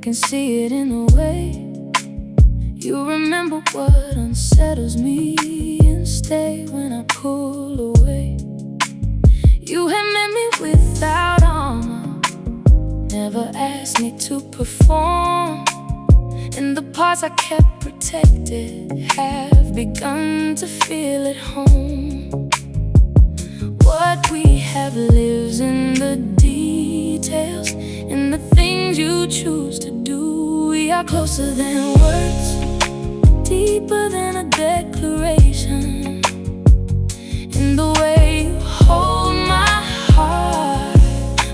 can see it in the way you remember what unsettles me and stay when I pull away. You have met me without armor, never asked me to perform, and the parts I kept protected have begun to feel at home. What we have lives in the details, in the things you choose to do. We are closer than words, deeper than a declaration, in the way you hold my heart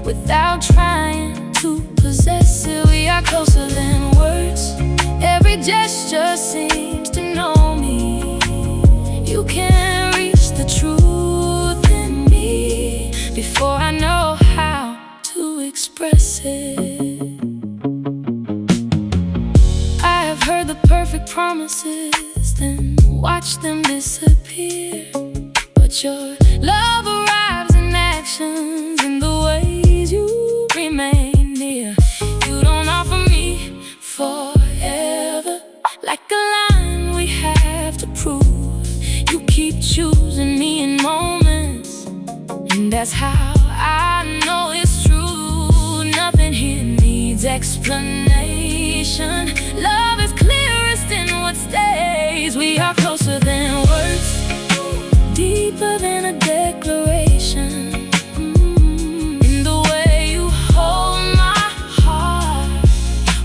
without trying to possess it. We are closer than words, every gesture seems to know me. You can't reach the truth in me before I know how to express it. I have heard the perfect promises, then watched them disappear. But your love arrives in actions, in the ways you remain near. You don't offer me forever, like a line we have to prove. You keep choosing me in moments, and that's how I know it's true. Nothing here needs explanation. Love is clearest in what stays. We are closer than words, deeper than a declaration, in the way you hold my heart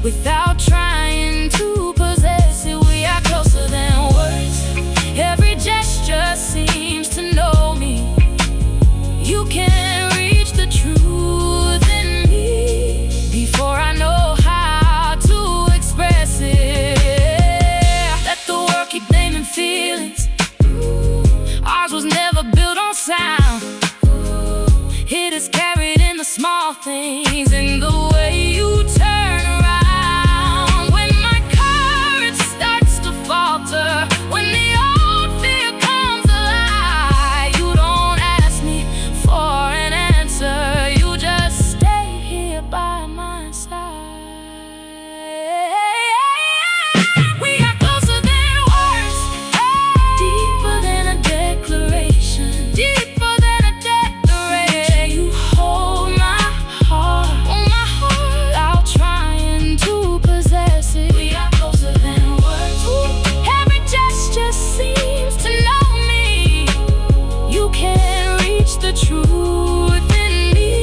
without trying to possess it. We are closer than words, every gesture seems to know me. You can't reach the truth in me before I know how to express it. Let the world keep naming feelings. Ours was never built on sound. It is carried in the small things, in the way you turn around when my courage starts to falter, when the old fear comes alive. You don't ask me for an answer, you just stay here by my side. We are closer than words, deeper than a declaration, deeper than a declaration. You hold my heart without trying to possess it. We are closer than words, every gesture seems to know me. You can't reach the truth in me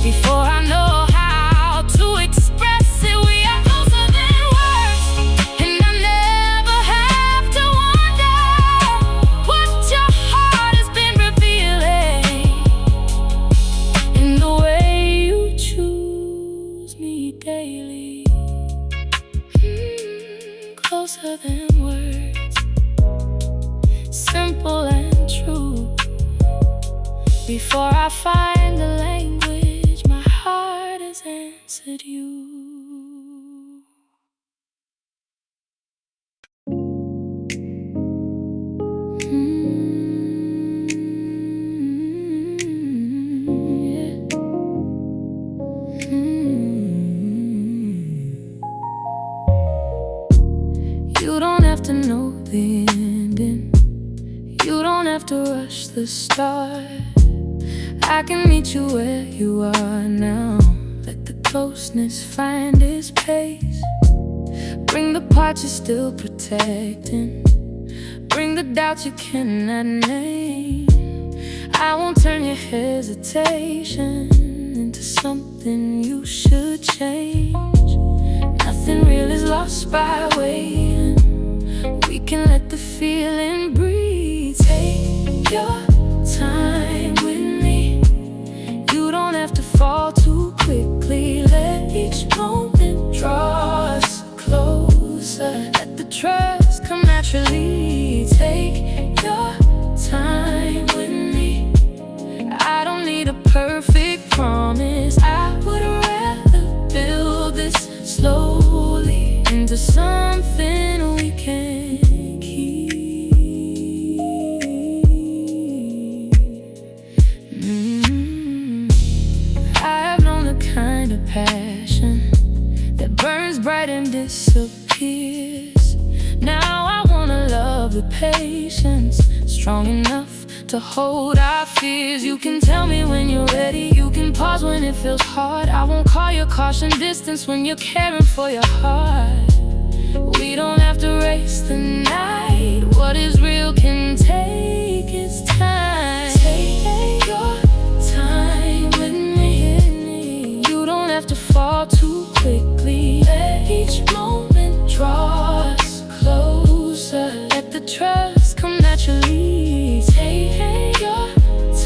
before I know how to express it. We are closer than words, and I never have to wonder what your heart has been revealing, in the way you choose me daily. Closer than words, simple and true. Before I find the language, my heart has answered you. You don't have to know the ending, you don't have to rush the start. I can meet you where you are now. Let the closeness find its pace. Bring the parts you're still protecting, bring the doubts you cannot name. I won't turn your hesitation into something you should change. Nothing real is lost by waiting. We can let the feeling breathe. Take your time with me. You don't have to fall too quickly. Let each moment draw us closer. Let the trust come naturally. Take your time with me. I don't need a perfect promise. I would rather build this slowly into something we can keep. I have known the kind of passion that burns disappears. Now I wanna love with patience, strong enough to hold our fears. You can tell me when you're ready, you can pause when it feels hard. I won't call your caution distance when you're caring for your heart. We don't have to race the night. What is real can take its time. Take your time with me. You don't have to fall too quickly. Let each moment draw us closer. Let the trust come naturally. Take your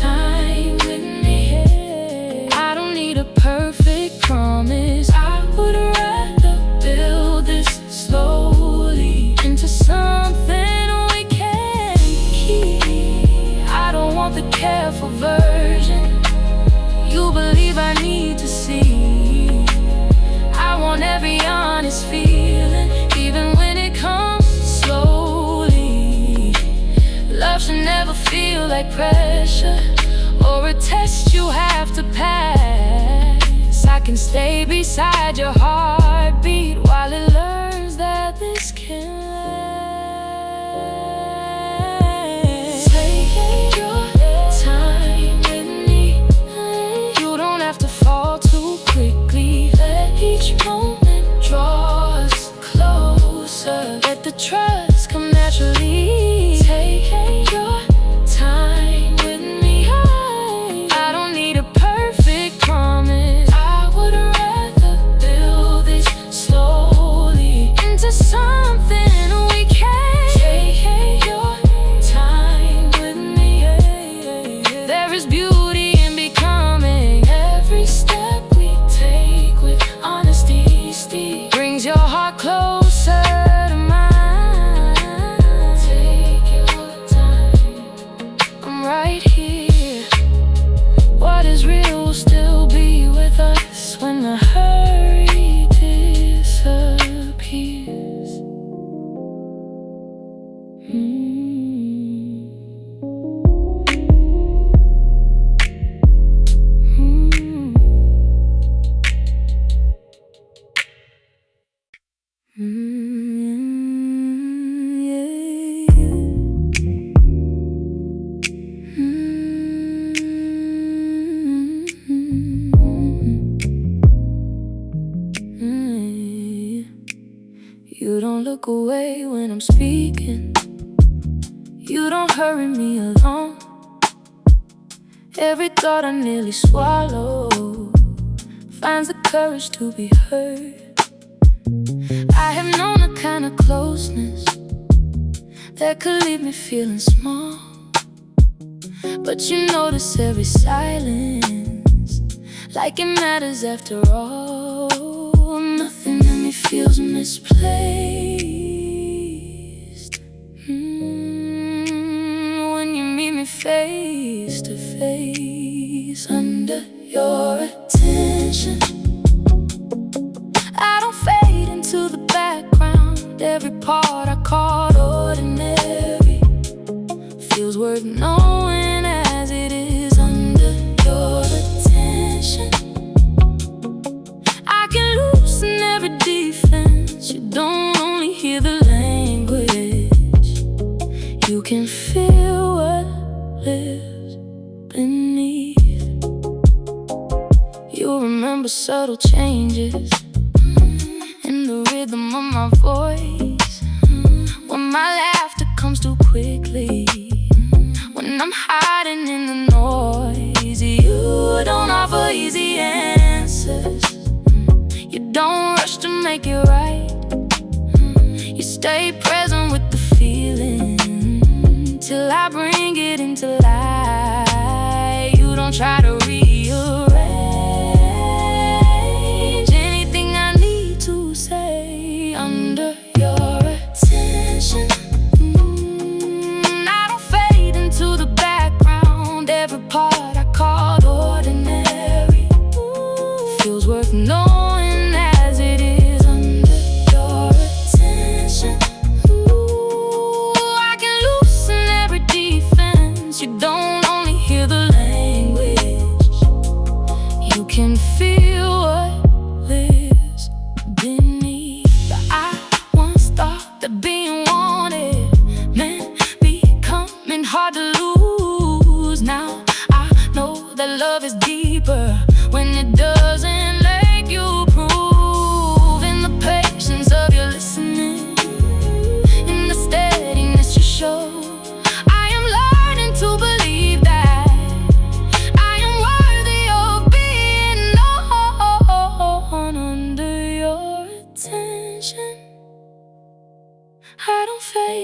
time with me. I don't need a perfect promise. I would rather build this slowly into something we can keep. I don't want the careful version you believe I need to see. I want every honest feeling, even when it comes slowly. Love should never feel like pressure or a test you have to pass. I can stay beside your heartbeat while it learns that this can last. Take your time with me. You don't have to fall too quickly. Let each moment draw us closer. Let the trust come naturally. Take your time with me. I don't need a perfect promise. I would rather build this slowly into something we can. Take your time with me. There is beauty in becoming. Every step we take with honesty brings your heart closer to mine. Take your time, I'm right here. What is real will still be with us when the hurry disappears. You don't look away when I'm speaking. You don't hurry me along. Every thought I nearly swallow finds the courage to be heard. I have known a kind of closeness that could leave me feeling small, but you notice every silence, like it matters after all. Nothing in me feels misplaced when you meet me face to face. Under your attention, I don't fade into the background. Every part I called ordinary feels worth knowing as it is. Under your attention, I can loosen every defense. You don't only hear the language, you can feel what lives beneath. You remember subtle changes in the rhythm of my voice, when my laughter comes too quickly, when I'm hiding in the noise. You don't offer easy answers, you don't rush to make it right. You stay present with the feeling till I bring it into light. You don't try to rearrange anything I need to say. Under your attention, I don't fade into the background. Every part I called ordinary feels worth knowing as it is. Under your attention, I can loosen every defense. You don't only hear the language,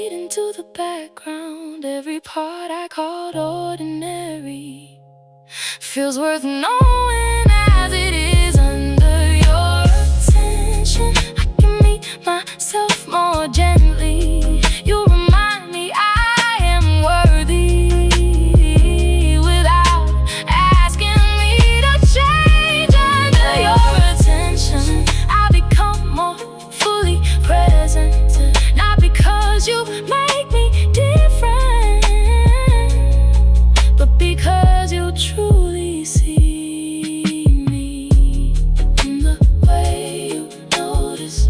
fade into the background. Every part I called ordinary feels worth knowing as it is under your attention. I can meet myself more gently. You remind me I am worthy without asking me to change. Under your attention, I become more fully present. Not because you make me different, but because you truly see me. In the way you notice,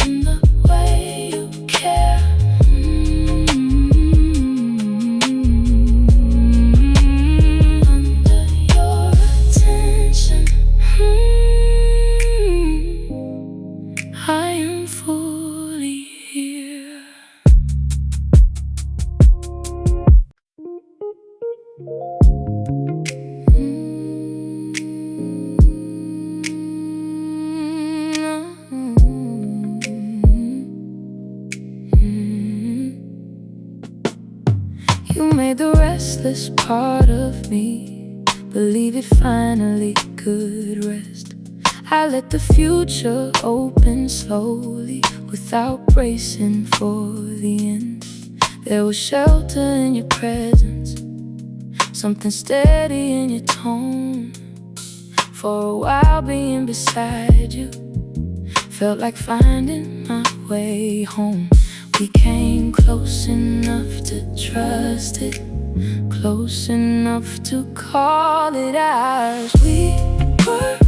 in the way you care. Under your attention, I am fully here. You made the restless part of me believe it finally could rest. I let the future open slowly without bracing for the end. There was shelter in your presence, something steady in your tone. For a while being beside you felt like finding my way home. We came close enough to trust it, close enough to call it ours. We were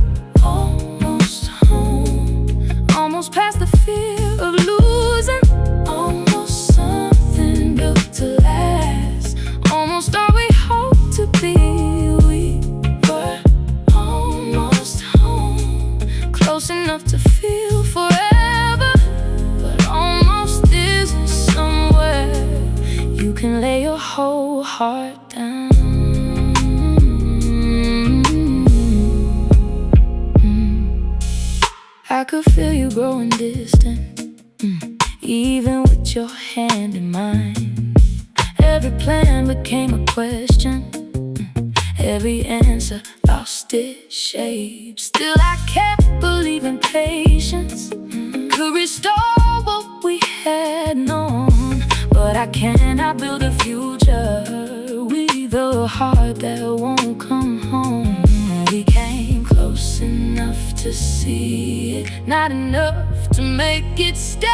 almost home, almost past the fear of losing, almost something built to last, almost all we hoped to be. We were almost home, close enough to feel forever, but almost isn't somewhere you can lay your whole heart down. I could feel you growing distant, even with your hand in mine. Every plan became a question, every answer lost its shape. Still I kept believing patience could restore what we had known. But I cannot build a future with a heart that won't come home. We came close enough to see it, not enough to make it stay.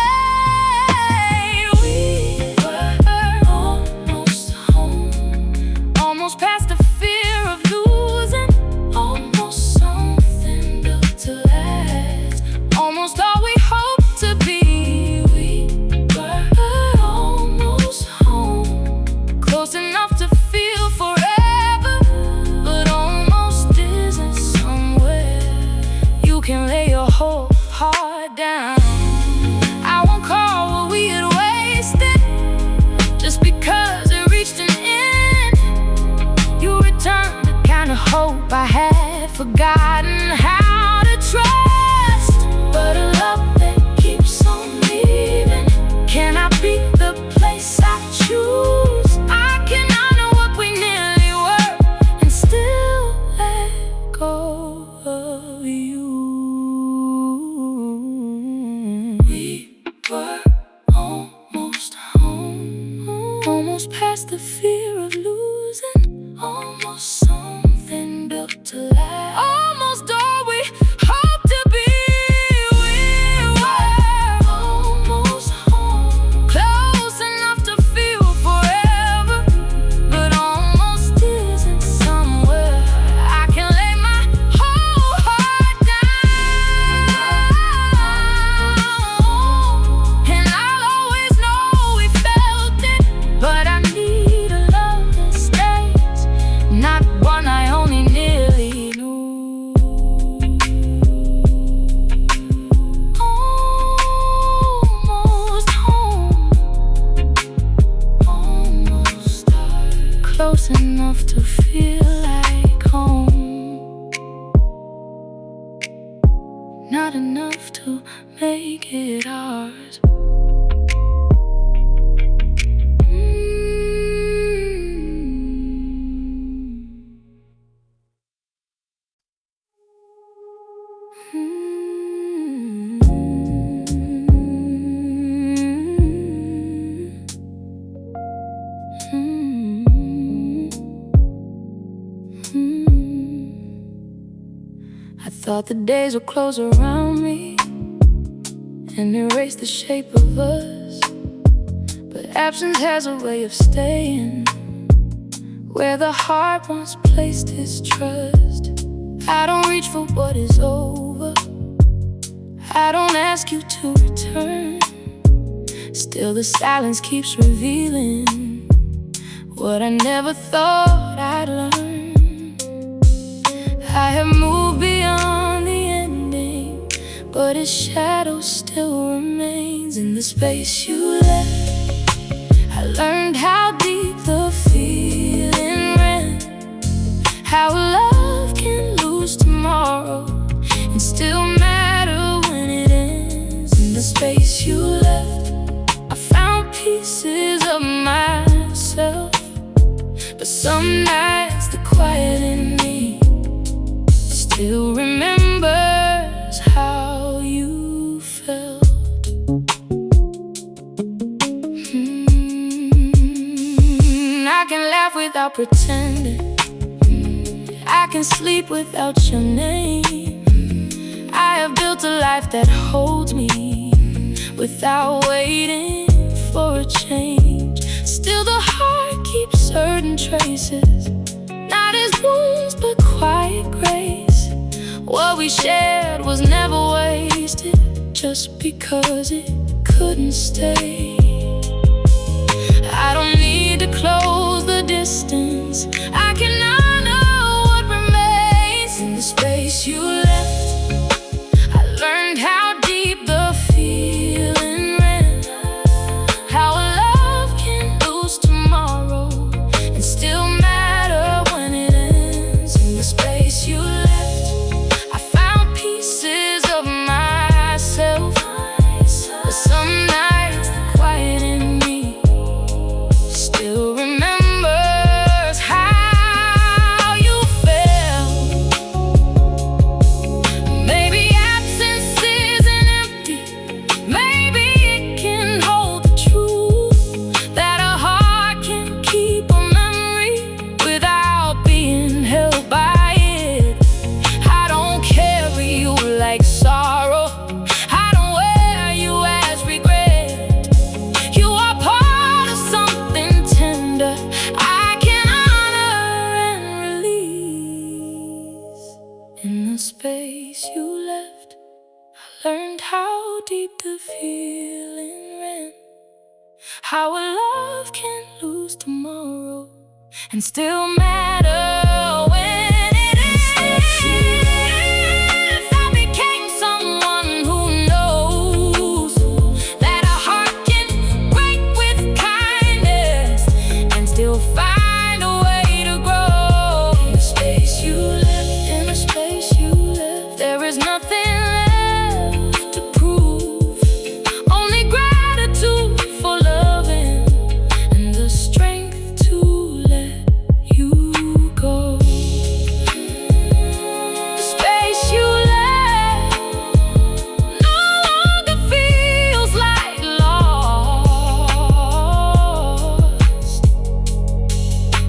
We were almost home, almost past the fear of losing, almost something built to last, almost all we hoped to be. We were almost home, close enough to feel forever, but almost isn't somewhere you can lay your whole heart down. I won't call what we had wasted just because it reached an end. You returned the kind of hope I had forgotten how to trust. But a love that keeps on leaving cannot be the place I choose. I can honor what we nearly were and still let go of you. We were almost home, almost past the fear of losing, almost something built to last, almost all we hoped to be. We were almost home, close enough to feel forever, but almost isn't somewhere I can lay my whole heart down. And I'll always know we felt it, but I need a love that stays, not one I only nearly knew. Almost home, almost close enough to feel like home, not enough to make it ours. Thought the days would close around me and erase the shape of us, but absence has a way of staying where the heart once placed its trust. I don't reach for what is over, I don't ask you to return. Still the silence keeps revealing what I never thought I'd learn. I have moved beyond the ending, but its shadow still remains in the space you left. I learned how deep the feeling ran, how love can lose tomorrow and still matter when it ends. In the space you left, I found pieces of myself, but some nights the quiet in me still remembers how you felt. I can laugh without pretending, I can sleep without your name. I have built a life that holds me without waiting for a change. Still the heart keeps certain traces, not as wounds but quiet grace. What we shared was never wasted just because it couldn't stay. I don't need to close the distance, I can honor what remains. In the space you left, I learned how deep the feeling ran, how love can lose tomorrow and still matter when it ends. In the space you left, I found pieces of myself, but some nights the quiet in me still remembers how you felt. Maybe absence isn't empty, maybe it can hold the truth that a heart can keep a memory without being held by it. I don't carry you like sorrow, I don't wear you as regret. You are part of something tender I can honor and release. In the space you left, I learned how deep the feeling ran, how a love can lose tomorrow and still matter when it ends. I became someone who knows that a heart can break with kindness and still find a way to grow. In the space you left, in the space you left, there is nothing left to prove, only gratitude for loving and the strength to let you go. The space you left no longer feels like lost.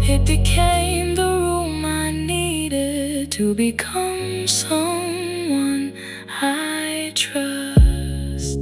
It became the room I needed to become someone I trust.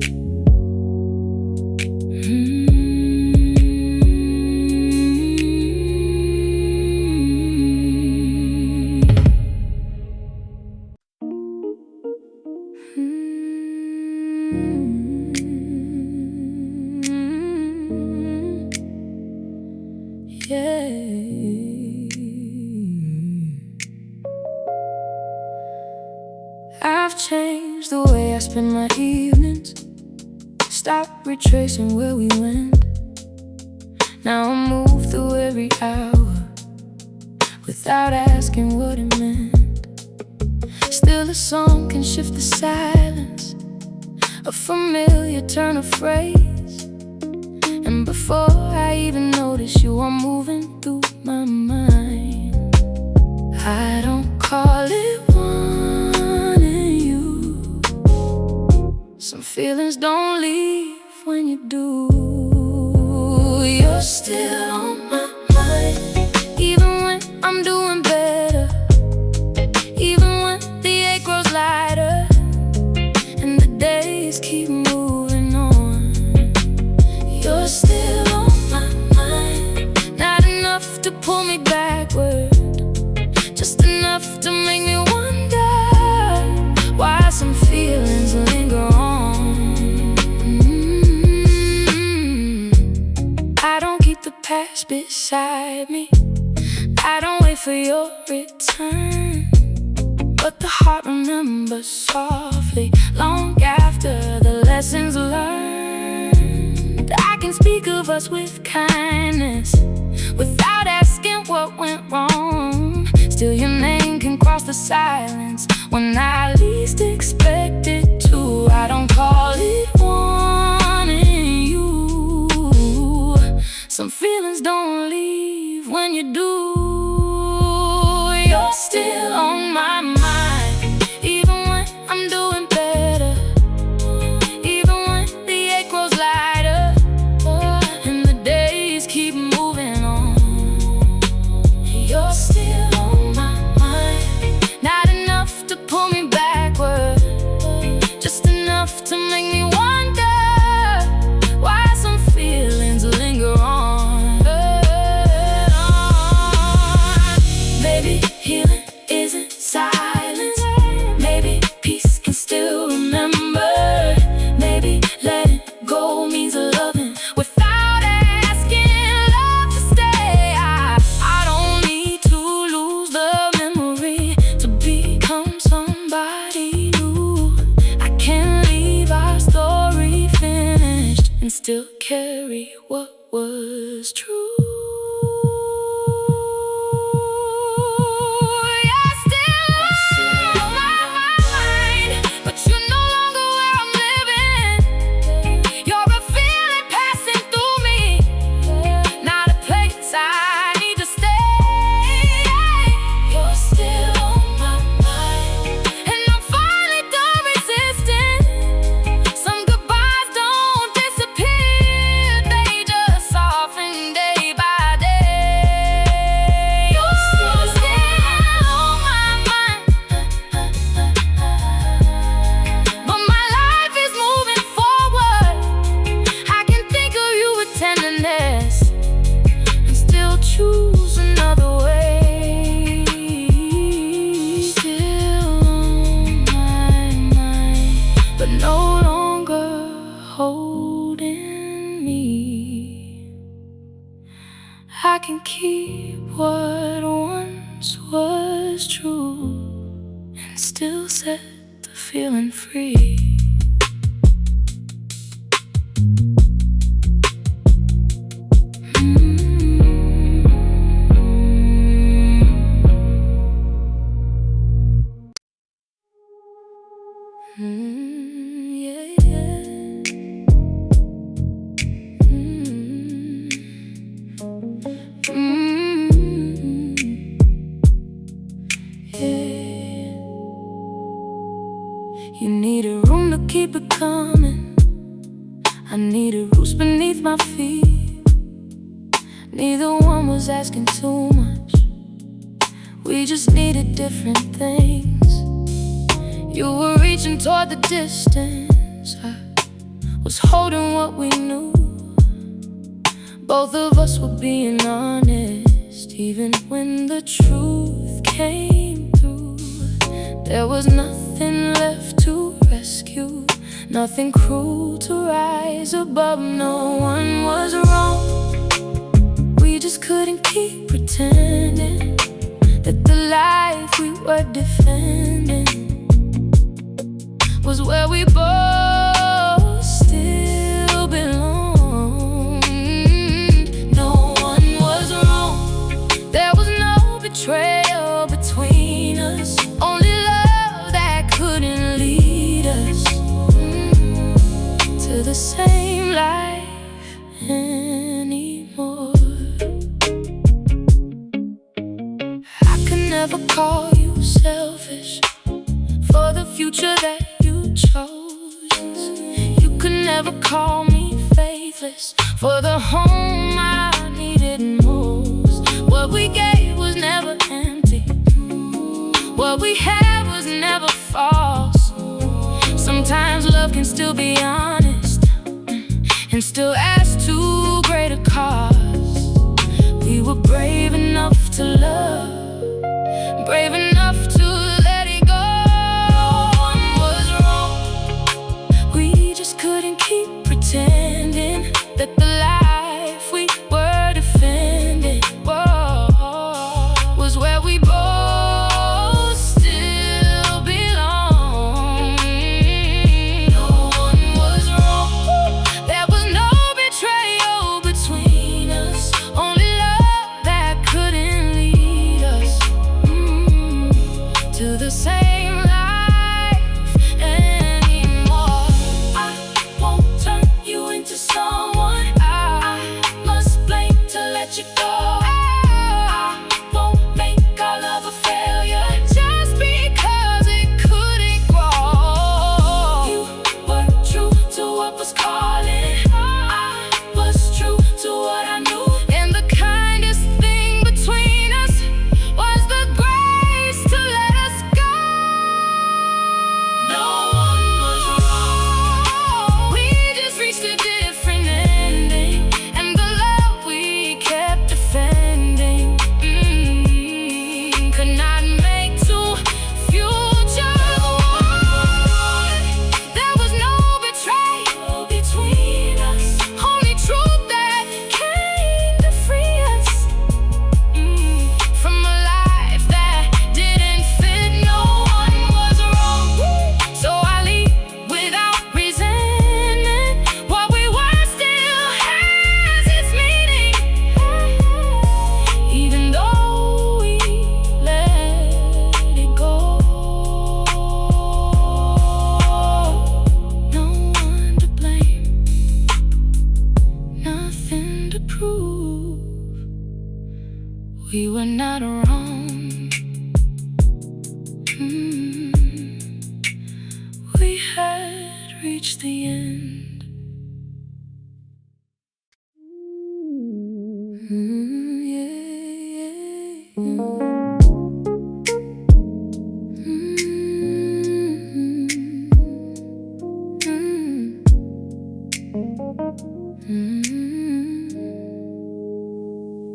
I've changed the way I spend my evenings, stopped retracing where we went. Now I move through every hour without asking what it meant. Still a song can shift the silence, a familiar turn of phrase, and before I even notice you are moving through my mind. I don't call it wanting you, some feelings don't leave when you do. You're still on my mind, even when I'm doing better, even when the ache grows light. relax beside me. I don't wait for your return, but the heart remembers softly long after the lessons learned. I can speak of us with kindness without asking what went wrong. Still your name can cross the silence when I least expect it to. I don't call it wanting you. Some feelings don't leave when you do. You're still on my mind, even when I'm doing better, even when the ache grows lighter, and the days keep moving on. You're still on my mind, not enough to pull me backward, just enough to make me wonder why some feelings linger on. Maybe healing isn't silence, maybe peace can still remember. Maybe letting go means loving without asking love to stay. I don't need to lose the memory to become somebody new. I can leave our story finished and still carry what was true. Choose another way. Still on my mind, but no longer holding me. I can keep what once was true and still set the feeling free. You needed room to keep it coming. I needed roots beneath my feet. Neither one was asking too much. We just needed different things. You were reaching toward the distance, I was holding what we knew. Both of us were being honest, even when the truth came through. There was nothing left to rescue, nothing cruel to rise above. No one was wrong, we just couldn't keep pretending that the life we were defending was where we both still belong. No one was wrong, there was no betrayal between us, only love that couldn't lead us to the same life anymore. I could never call you selfish for the future that you chose. You could never call me faithless for the home I needed most. What we gave was never empty, what we had was never false. Sometimes love can still be honest and still ask too great a cause. We were brave enough to love, brave enough to let it go. No one was wrong, we just couldn't keep pretending that the life we were defending reach the end.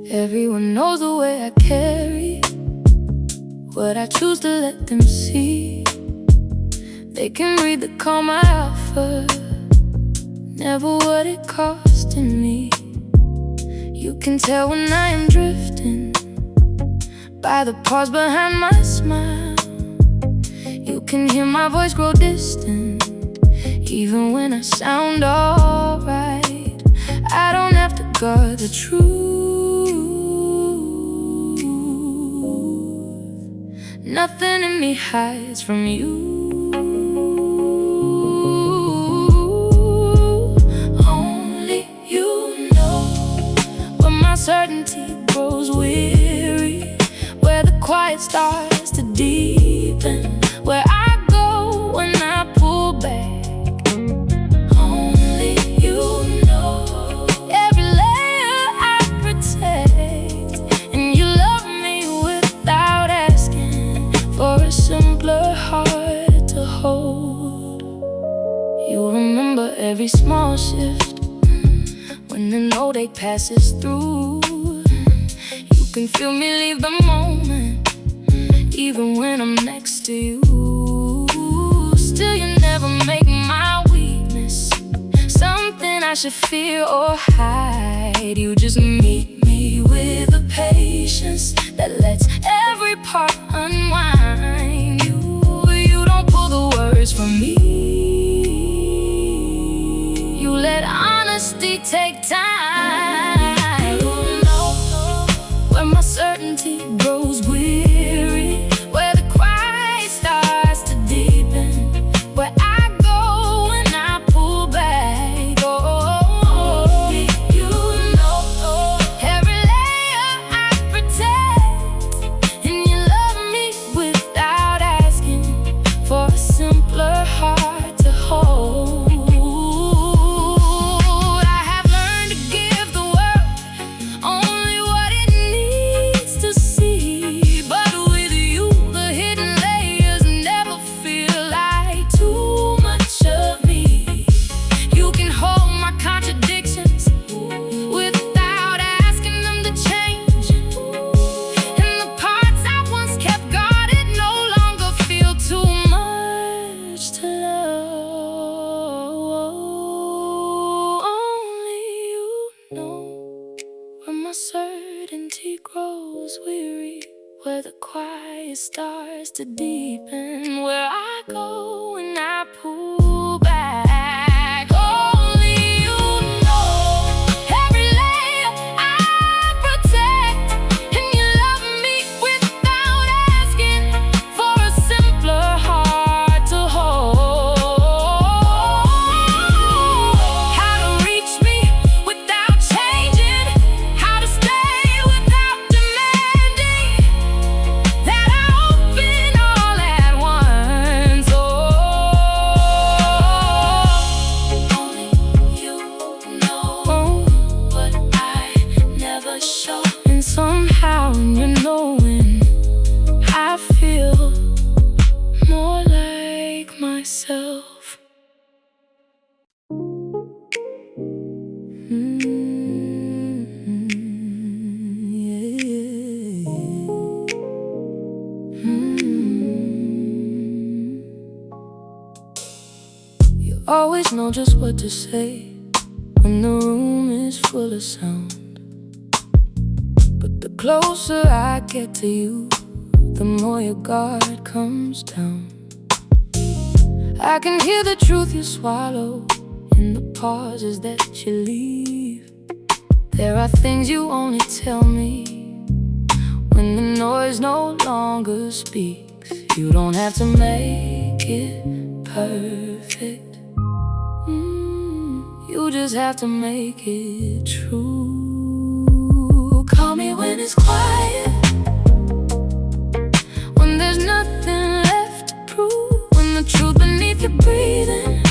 Everyone knows the way I carry, what I choose to let them see. They can read the calm I offer, never what it cost in me. You can tell when I am drifting by the pause behind my smile. You can hear my voice grow distant, even when I sound alright. I don't have to guard the truth. Nothing in me hides from you. Only you know when my certainty grows weary, where the quiet starts to deepen, where I go when I pull back. Only you know every layer I protect, and you love me without asking for a simpler heart to hold. You remember every small shift when the no-day passes through. You can feel me leave the moment, even when I'm next to you. Still you never make my weakness something I should fear or hide. You just meet me with a patience that lets every part unwind. You don't pull the words from me. You let honesty take time. You know when my certainty grows weary, where the quiet starts to deepen, where I go when I pull back. Oh, you know every layer I protect, and you love me without asking for a simpler heart to hold. I have learned to give the world only what it needs to see, but with you the hidden layers never feel like too much of me. You can hold my contradictions without asking them to change, and the parts I once kept guarded no longer feel too much to love. Only you know when my certainty grows weary, where the quiet starts to deepen, where I go when I pull back. Only you know every layer I protect, and you love me without asking for a simpler heart to hold. How to reach me without changing, how to stay without demanding that I open all at once. Only you know what I never show, and somehow in your knowing I feel more like myself. You always know just what to say when the room is full of sound, but the closer I get to you, the more your guard comes down. I can hear the truth you swallow in the pauses that you leave. There are things you only tell me when the noise no longer speaks. You don't have to make it perfect. You just have to make it true. Call me when it's quiet, when there's nothing left to prove, when the truth beneath your breathing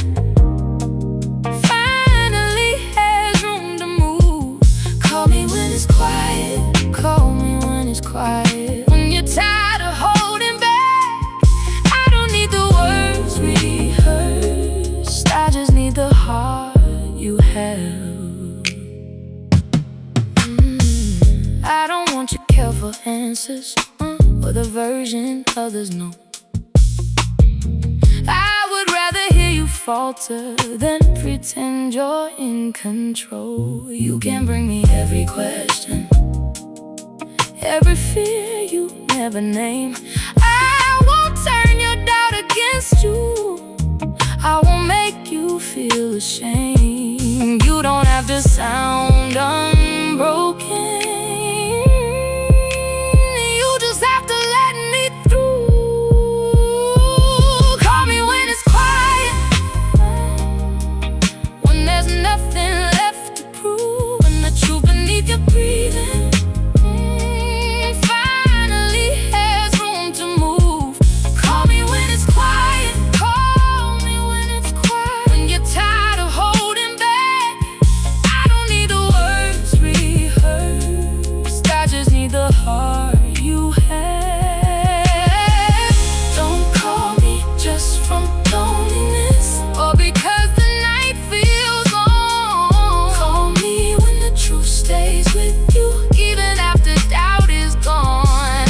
answers, or the version others know. I would rather hear you falter than pretend you're in control. You can bring me every question, every fear you never name. I won't turn your doubt against you. I won't make you feel ashamed. You don't have to sound unbroken. You just have to let me through. Call me when it's quiet, when there's nothing left to prove, when the truth beneath your breathing finally has room to move. Call me when it's quiet. Call me when it's quiet, when you're tired of holding back. I don't need the words rehearsed, I just need the heart you have. Don't call me just from loneliness, or because the night feels long. Call me when the truth stays with you, even after doubt is gone.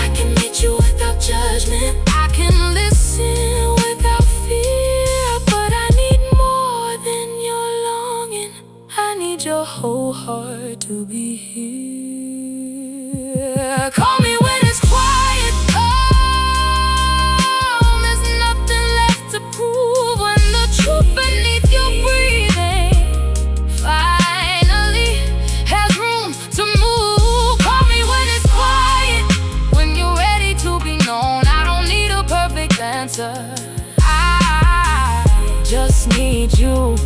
I can meet you without judgment, I can listen without fear. But I need more than your longing, I need your whole heart to be here. Call me when it's quiet, there's nothing left to prove, when the truth beneath your breathing finally has room to move. Call me when it's quiet, when you're ready to be known. I don't need a perfect answer, I just need you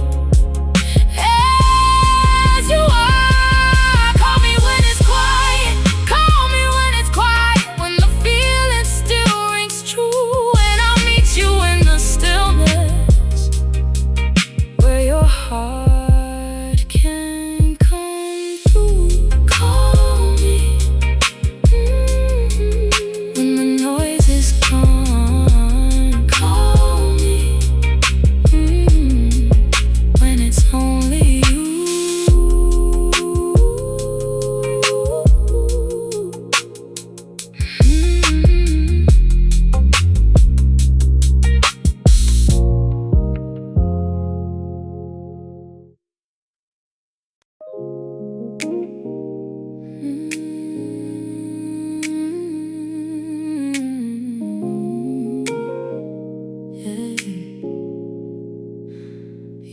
as you are. Call me when it's quiet. Call me when it's quiet, when the feeling still rings true. And I'll meet you in the stillness, where your heart can come through. Call me when the noise is gone. Call me when it's only you.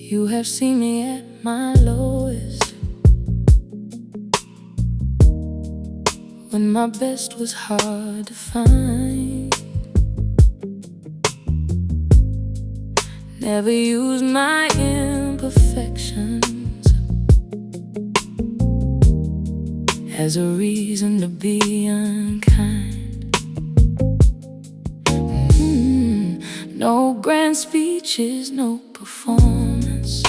You have seen me at my lowest, when my best was hard to find. Never used my imperfections as a reason to be unkind. No grand speeches, no performance,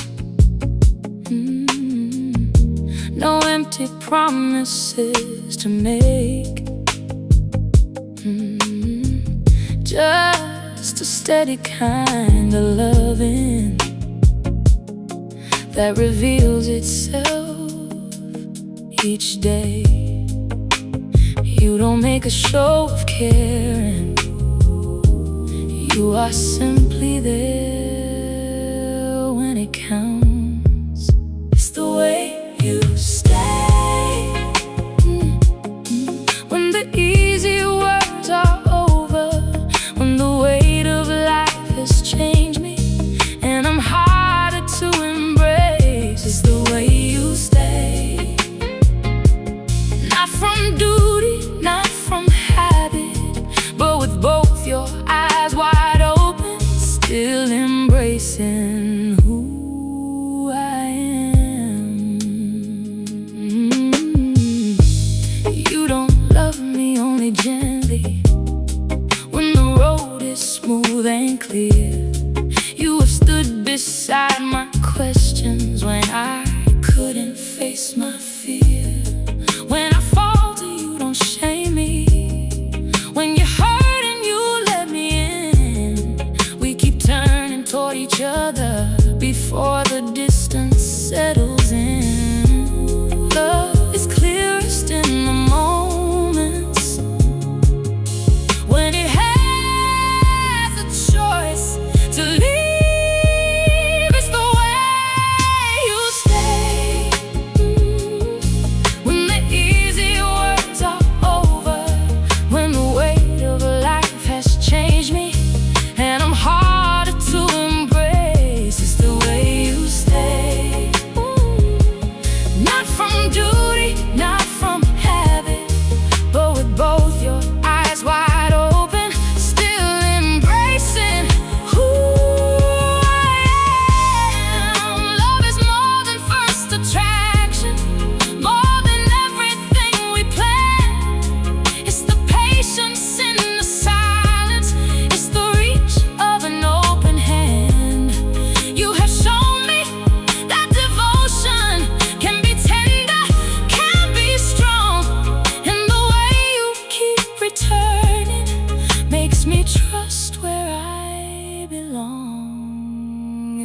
no empty promises to make, just a steady kind of loving that reveals itself each day. You don't make a show of caring, you are simply there when it counts. It's the way you stay when the easy words are over, when the weight of life has changed me and I'm harder to embrace. It's the way you stay, not from duty, not from habit, but with both your eyes wide open, still embracing who I am. You don't love me only gently, when the road is smooth and clear. You have stood beside my questions when I couldn't face my fear. When I falter, you don't shame me. When you're hurting, you let me in. We keep turning toward each other before the distance settles in. Love is clearest in the moment,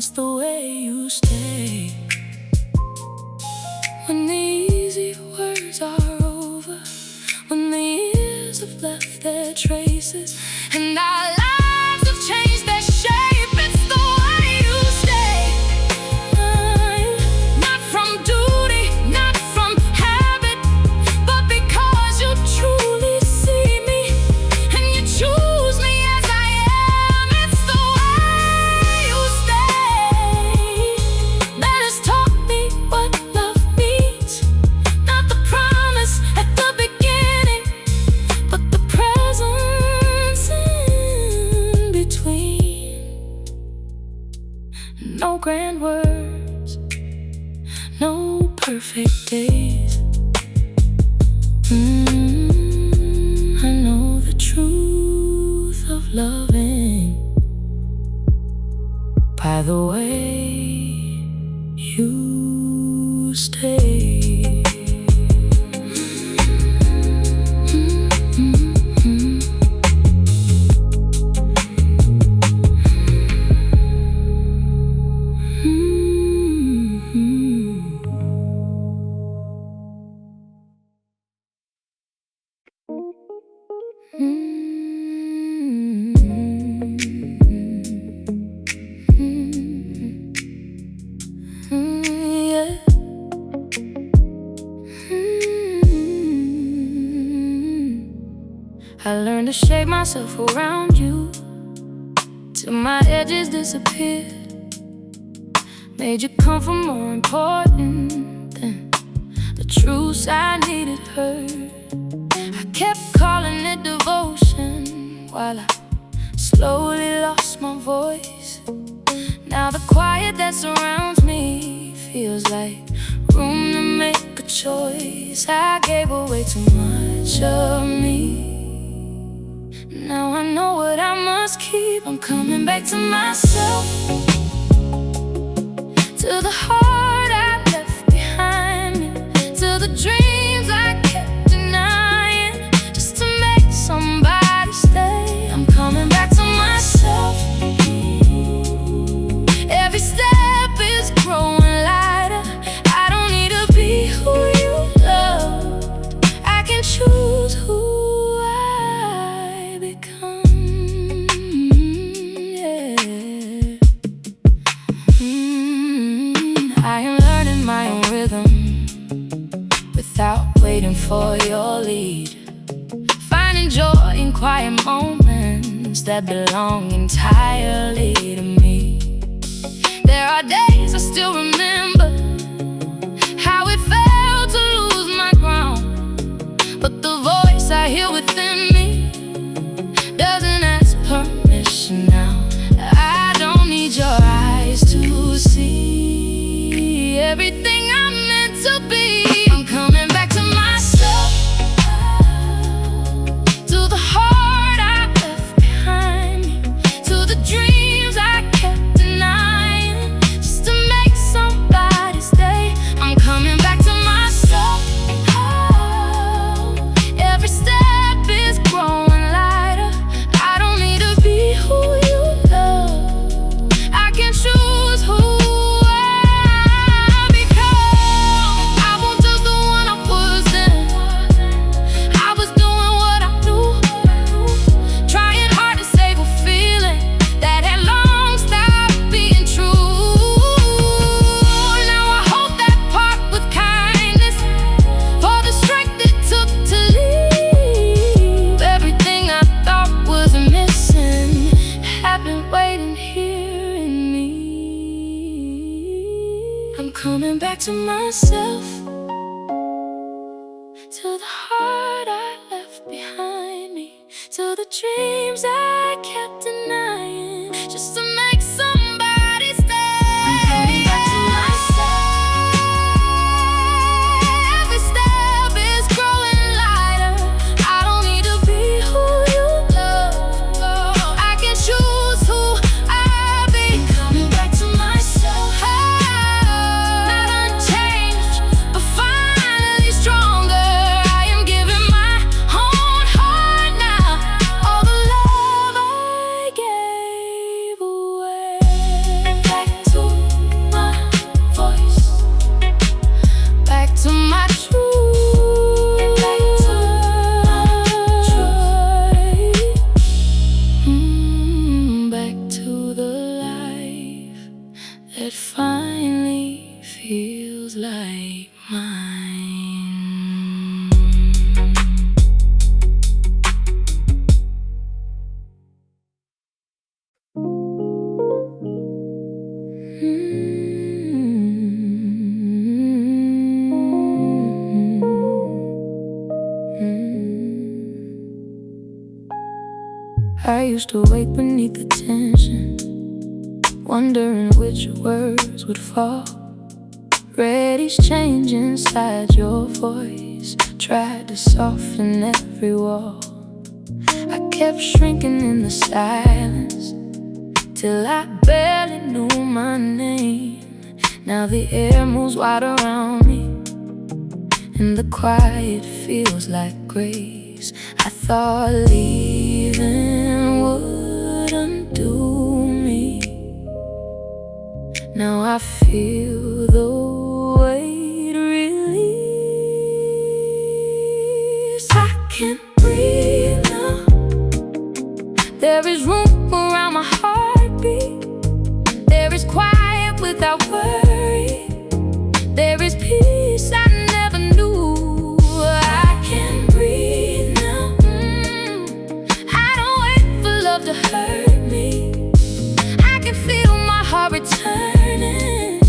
it's the way you stay. When the easy words are over, when the years have left their traces, and our lives have changed their shape, it's the way you stay. Not from duty, not from habit, but because you truly see me, and you choose me as I am. It's the way you stay. Letters taught me what love means, not the promise at the beginning, but the presence in between. No grand words, no perfect days. I know the truth of loving by the way you stay. Yeah. I learned to shape myself around you till my edges disappeared. Made you come for more important than the truths I needed heard. I kept calling it devotion while I slowly lost my voice. Now the quiet that surrounds me feels like room to make a choice. I gave away too much of me. Now I know what I must keep. I'm coming back to myself, to the heart I left behind me, to the dreams I kept denying, just to make somebody stay. I'm coming back to myself. Every step is growing lighter. I don't need to be who you loved. I can choose who I become. Yeah. I am learning my own rhythm without waiting for your lead. Finding joy in quiet moments that belong entirely to me. There are days I still remember how it felt to lose my ground, but the voice I hear within me doesn't ask permission now. I don't need your eyes to see everything I'm meant to be. I'm coming back to myself, to the heart I left behind me, to the dreams I kept denying, just to make somebody stay. I'm coming back to myself. Every step is growing lighter. I don't need to be who you love. I can choose who I become. I won't judge the one I was then. I was doing what I do, trying hard to save a feeling that had long stopped being true. Now I hold that part with kindness for the strength it took to leave. Everything I thought was missing had been waiting here in me. I'm coming back to myself, to the heart I left behind me, to the dreams I kept denying, just to make somebody stay. I'm coming back to myself. Every step is growing lighter. I don't need to be who you love. I can choose who I be. I'm coming back to myself. Not unchanged, but finally stronger. I am giving my own heart now, all the love I gave. that finally feels like mine. I used to wait beneath the tension, wondering which words would fall. Ready's change inside your voice tried to soften every wall. I kept shrinking in the silence till I barely knew my name. Now the air moves wide around me, and the quiet feels like grace. I thought leaving would undo me. Now I feel the weight release. I can breathe now. There is room around my heartbeat. There is quiet without worry. There is peace I never knew. I can breathe now. I don't wait for love to hurt me. I can feel my heart returning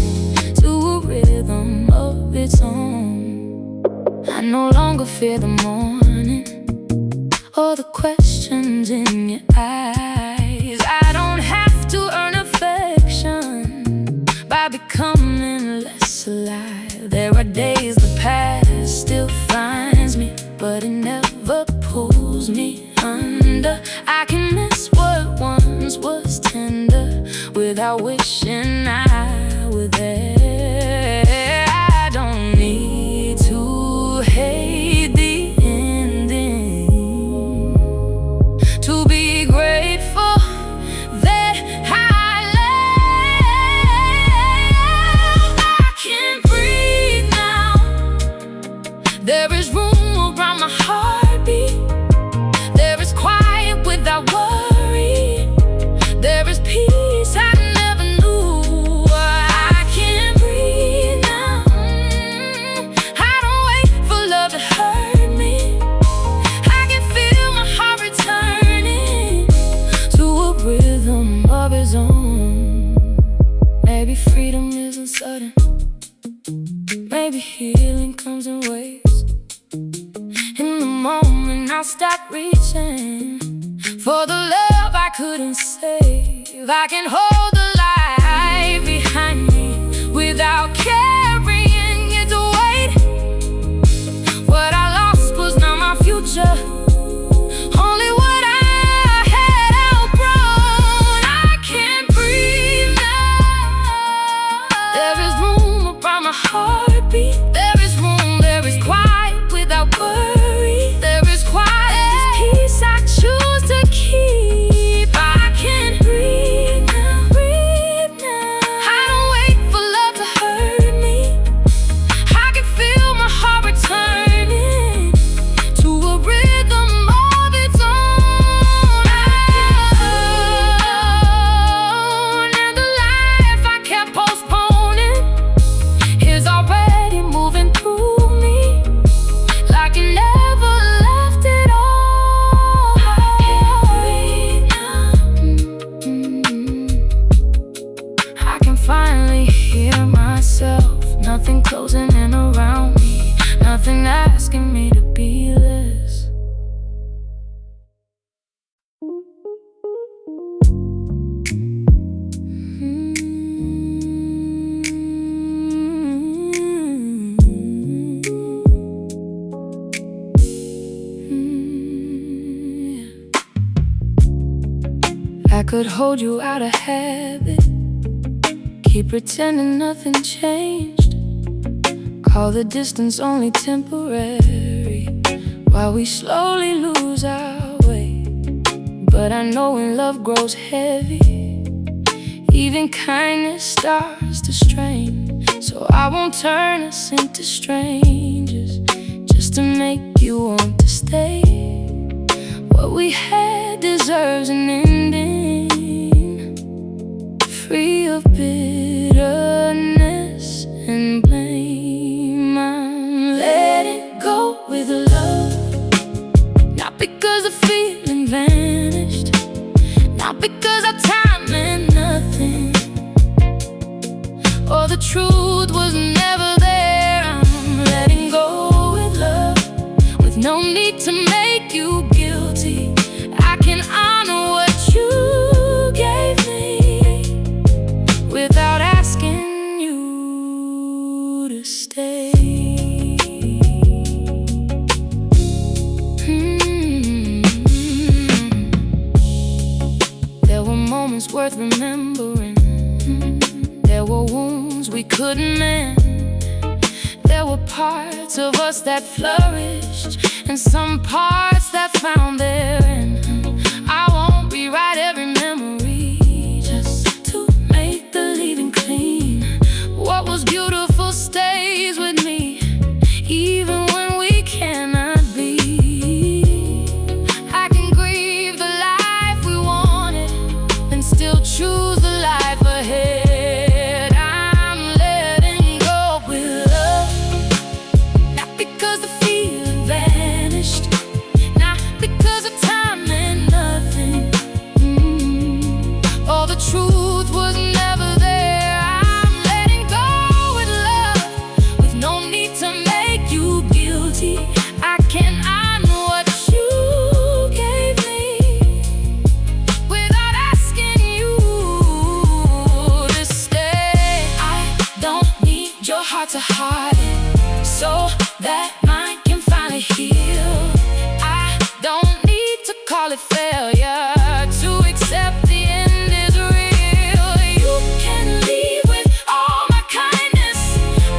to a rhythm of its own. I no longer fear the morning or the questions in your eyes. I don't have to earn affection by becoming less alive. There are days the past still finds me, but it never pulls me under. I can miss what once was tender without wishing I were there. I don't need to hate the ending to be grateful that I left. I can breathe now. There is room around my heartbeat. There is quiet without worry. There is peace I never knew. I can breathe now. I don't wait for love to hurt me. I can feel my heart returning to a rhythm of its own. Maybe freedom isn't sudden. Maybe healing comes in waves. In the moment I'll stop reaching for the love I couldn't save. I can hold the light behind me without carrying its weight. What I lost was not my future, only what I had outgrown. I can't breathe now. There is room around my heartbeat. There is room, there is quiet without worry. There is quiet, there is peace I choose to keep. I can breathe now, breathe now. I don't wait for love to hurt me. I can feel my heart returning to a rhythm of its own. And the life I kept postponing is already moving through me like it never left at all. I can finally hear myself. Nothing closing in around me, nothing asking me to be less. I could hold you out of habit, keep pretending nothing changed, call the distance only temporary while we slowly lose our way. But I know when love grows heavy, even kindness starts to strain. So I won't turn us into strangers just to make you want to stay. What we had deserves an ending, free of bitterness. the truth was never there. I'm letting go with love, with no need to make you guilty. I can honor what you gave me without asking you to stay. There were moments worth remembering. There were wounds we couldn't mend. There were parts of us that flourished, and some parts that found their end. I won't rewrite every memory just to make the leaving clean. What was beautiful stays with me, even when we cannot be. I can grieve the life we wanted and still choose the life ahead. I'm letting go with love, not because the feeling vanished, not because the time meant nothing. Oh, the truth was never there. I'm letting go with love, with no need to make you guilty. I can honor what you gave me without asking you to stay. I don't need your heart to harden so that mine can finally heal. I don't need to call it failure to accept the end is real. You can leave with all my kindness,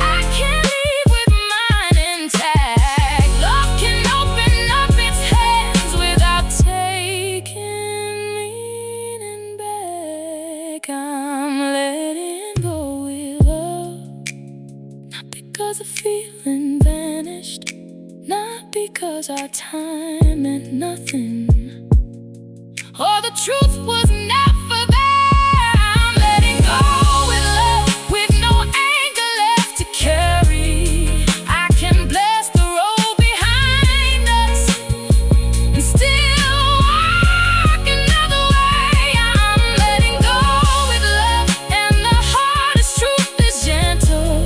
I can leave with mine intact. Love can open up its hands without taking meaning back. I'm letting go with love, not because the feeling vanished, not because our time meant nothing. Oh, the truth was never there. I'm letting go with love, with no anger left to carry. I can bless the road behind us and still walk another way. I'm letting go with love, and the hardest truth is gentle.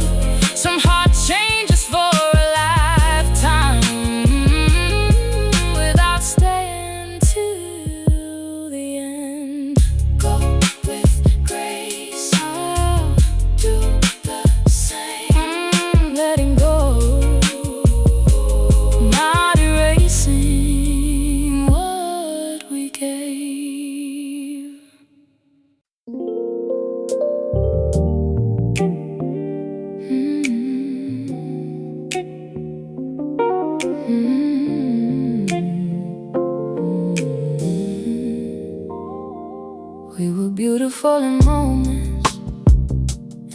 Some hard changes for a lifetime without staying till the end. Go with grace, I'll do the same. Letting go, not erasing what we gave. We were beautiful in moments,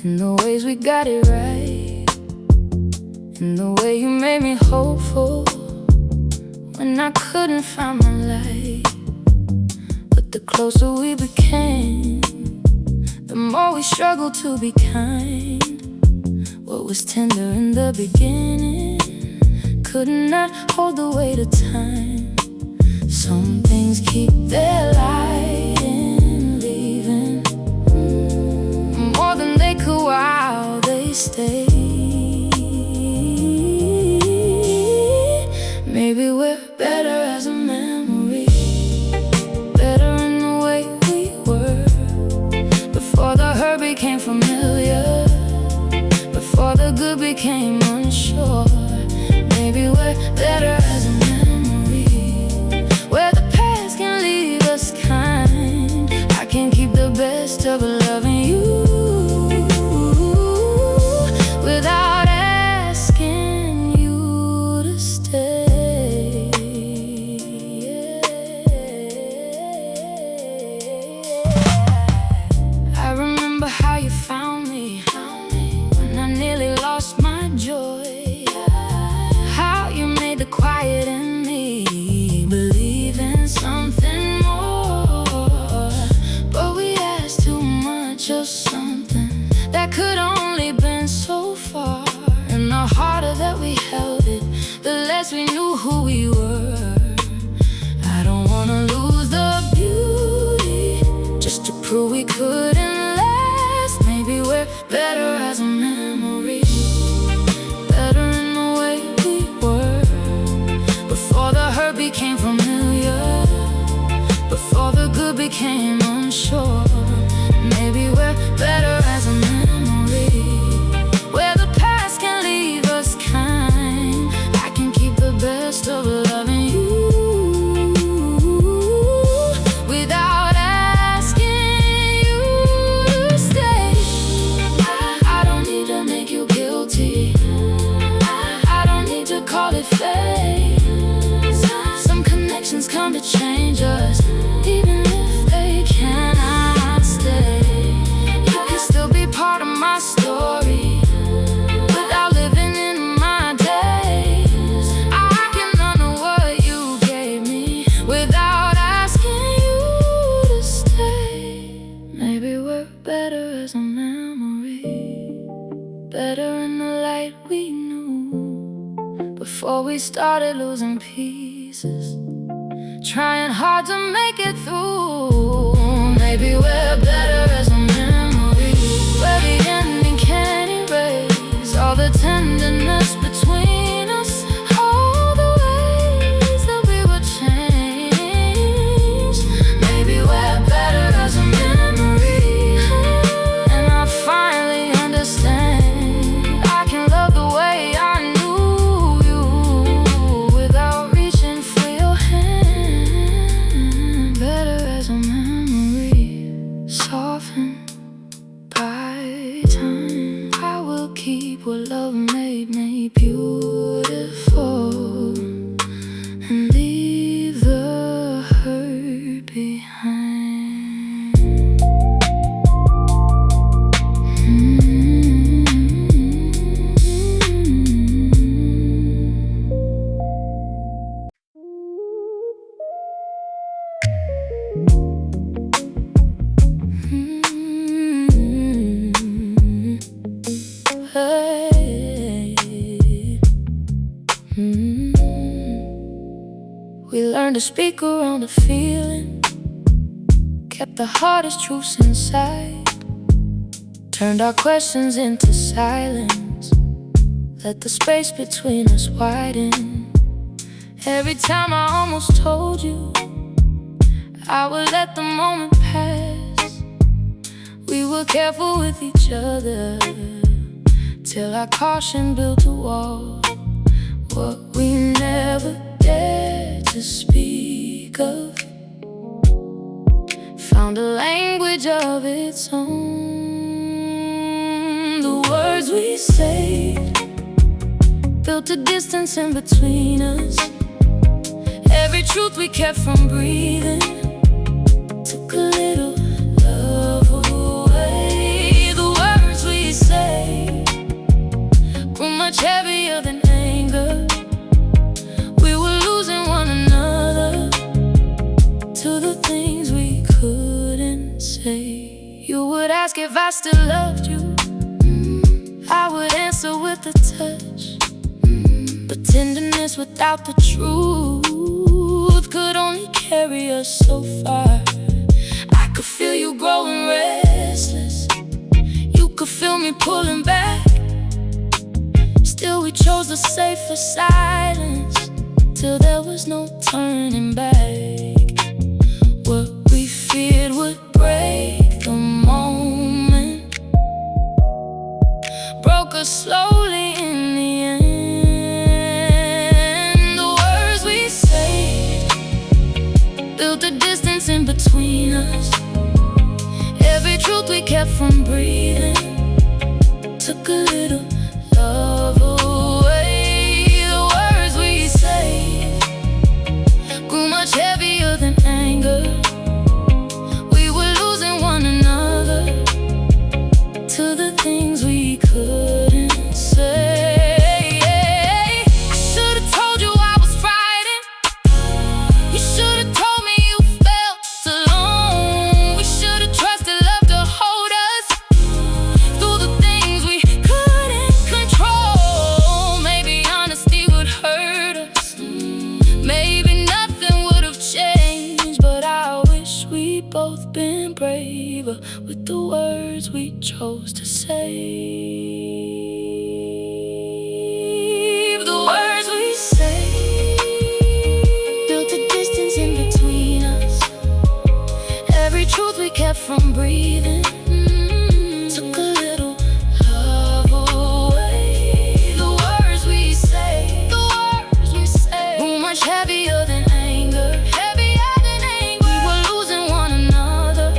in the ways we got it right, in the way you made me hopeful when I couldn't find my light. But the closer we became, the more we struggled to be kind. What was tender in the beginning could not hold the weight of time. Some things keep their light in leaving more than they could while they stay. Maybe we're better as a memory, better in the way we were before the hurt became familiar, before the good became unsure. Maybe we're better as a memory, where the past can leave us kind. I can keep the best of loving you without asking you to stay. I remember how you found me when I nearly lost my joy. How you made the quiet in me believe in something more. But we asked too much of something that could only been so far. And the harder that we held it, the less we knew who we were. I don't wanna lose the beauty just to prove we couldn't last. Maybe we're better as a better in the light we knew, before we started losing pieces, trying hard to make it through. Maybe we're better as a memory, where the ending can't erase all the tenderness between us, all the ways that we were changed. Maybe we're better as a memory, and I finally understand I can love the way I knew you without reaching for your hand. Better as a memory, softened by time. I will keep what love made beautiful, and leave the hurt behind. We learned to speak around the feeling, kept the hardest truths inside, turned our questions into silence, let the space between us widen. Every time I almost told you I would let the moment pass, we were careful with each other, till our caution built a wall. What we never dared to speak of found a language of its own. The words we saved built a distance in between us. Every truth we kept from breathing took a little love away. The words we saved grew much heavier than anger. We were losing one another to the things we couldn't say. You would ask if I still loved you, I would answer with a touch, but tenderness without the truth could only carry us so far. I could feel you growing restless, you could feel me pulling back. Still we chose the safer silence, till there was no turning back. What we feared would break the moment broke us slowly in the end. The words we saved built a distance in between us. Every truth we kept from breathing took a little love away. The words we saved grew much heavier than anger. We were losing one another to the things we couldn't say. I should've told you I was frightened. You should've told me you felt alone. We should've trusted love to hold us through the things we couldn't control. Maybe honesty would hurt us, maybe nothing would have changed, but I wish we'd both been braver with the words we chose to save. The words we saved built a distance in between us. Every truth we kept from breathing took a little love away. The words we saved grew much heavier than anger. We were losing one another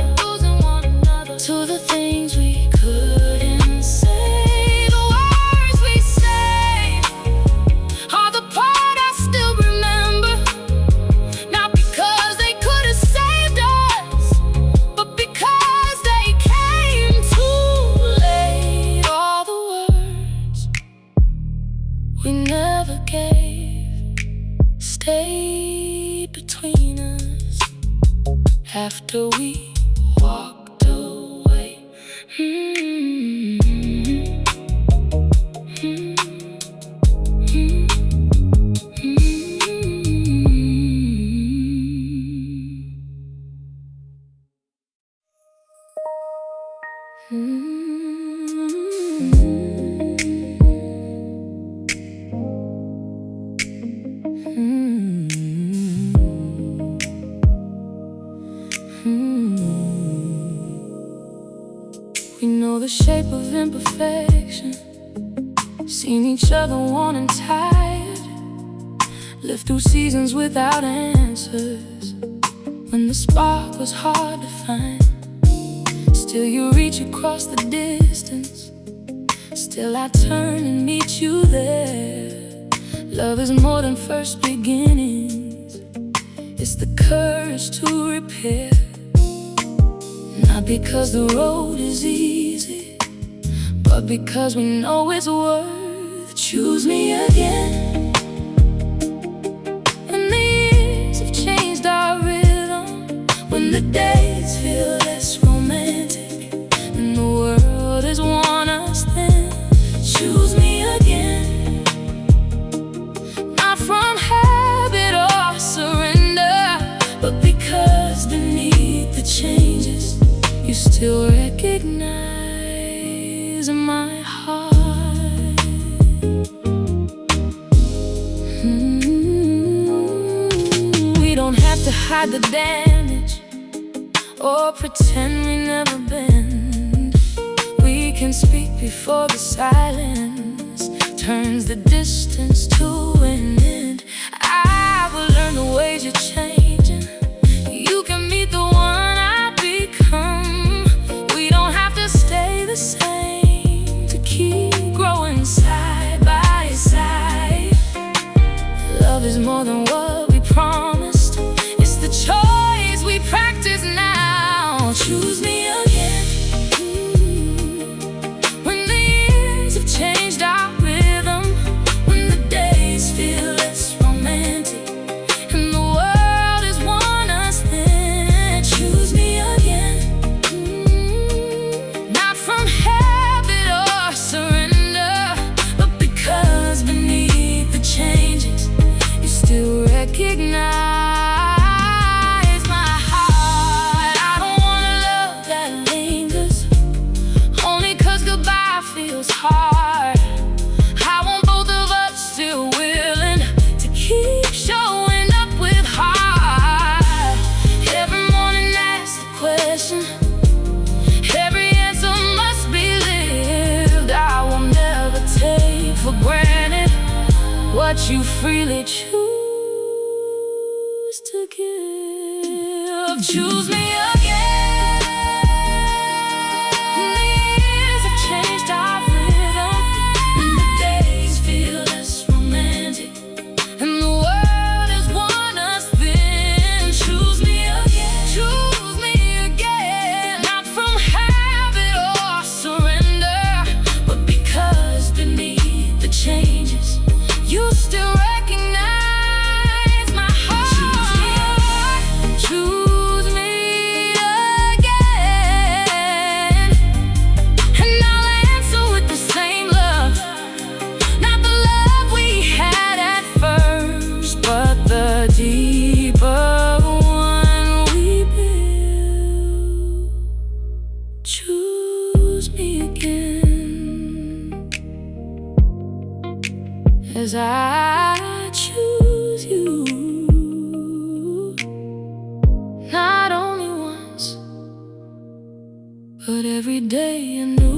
to the things we couldn't say. The words we saved are the part I still remember, not because they could have saved us, but because they came too late. All the words we never gave stayed between us after we walked away. We know the shape of imperfection, seen each other worn and tired, lived through seasons without answers, when the spark was hard to find. Still you reach across the distance, still I turn and meet you there. Love is more than first beginnings, it's the courage to repair. Not because the road is easy, but because we know it's worth. Choose me again. When the years have changed our rhythm, when the days feel less romantic, and the world has worn us thin. Choose me again. Not from habit or surrender, but because beneath the changes you still recognize my heart. We don't have to hide the damage or pretend we never been. We can speak before the silence turns the distance to an end. I will learn the ways you're changing. You can meet the one I become. Stay the same to keep growing side by side. Love is more than what we promised, it's the choice we practice now. Choose me again. When the years have changed our rhythm, when the days feel less romantic, and the world has worn us thin. Choose me again. From habit or surrender, but because beneath the changes you still recognize my heart. I don't want a love that lingers, only 'cause goodbye feels hard. I want both of us still willing to keep showing up with heart. Every morning ask the question, every answer must be lived. I will never take for granted what you freely choose to give. Choose me again. The years have changed our rhythm, and the days feel less romantic, and the world has worn us thin. Choose me again. Choose me again. Not from habit or surrender, but because beneath the changes you still recognize my heart. Choose me again, and I'll answer with the same love. Not the love we had at first, but the deeper one we build. Choose me again, as I choose you. Not only once, but every day anew.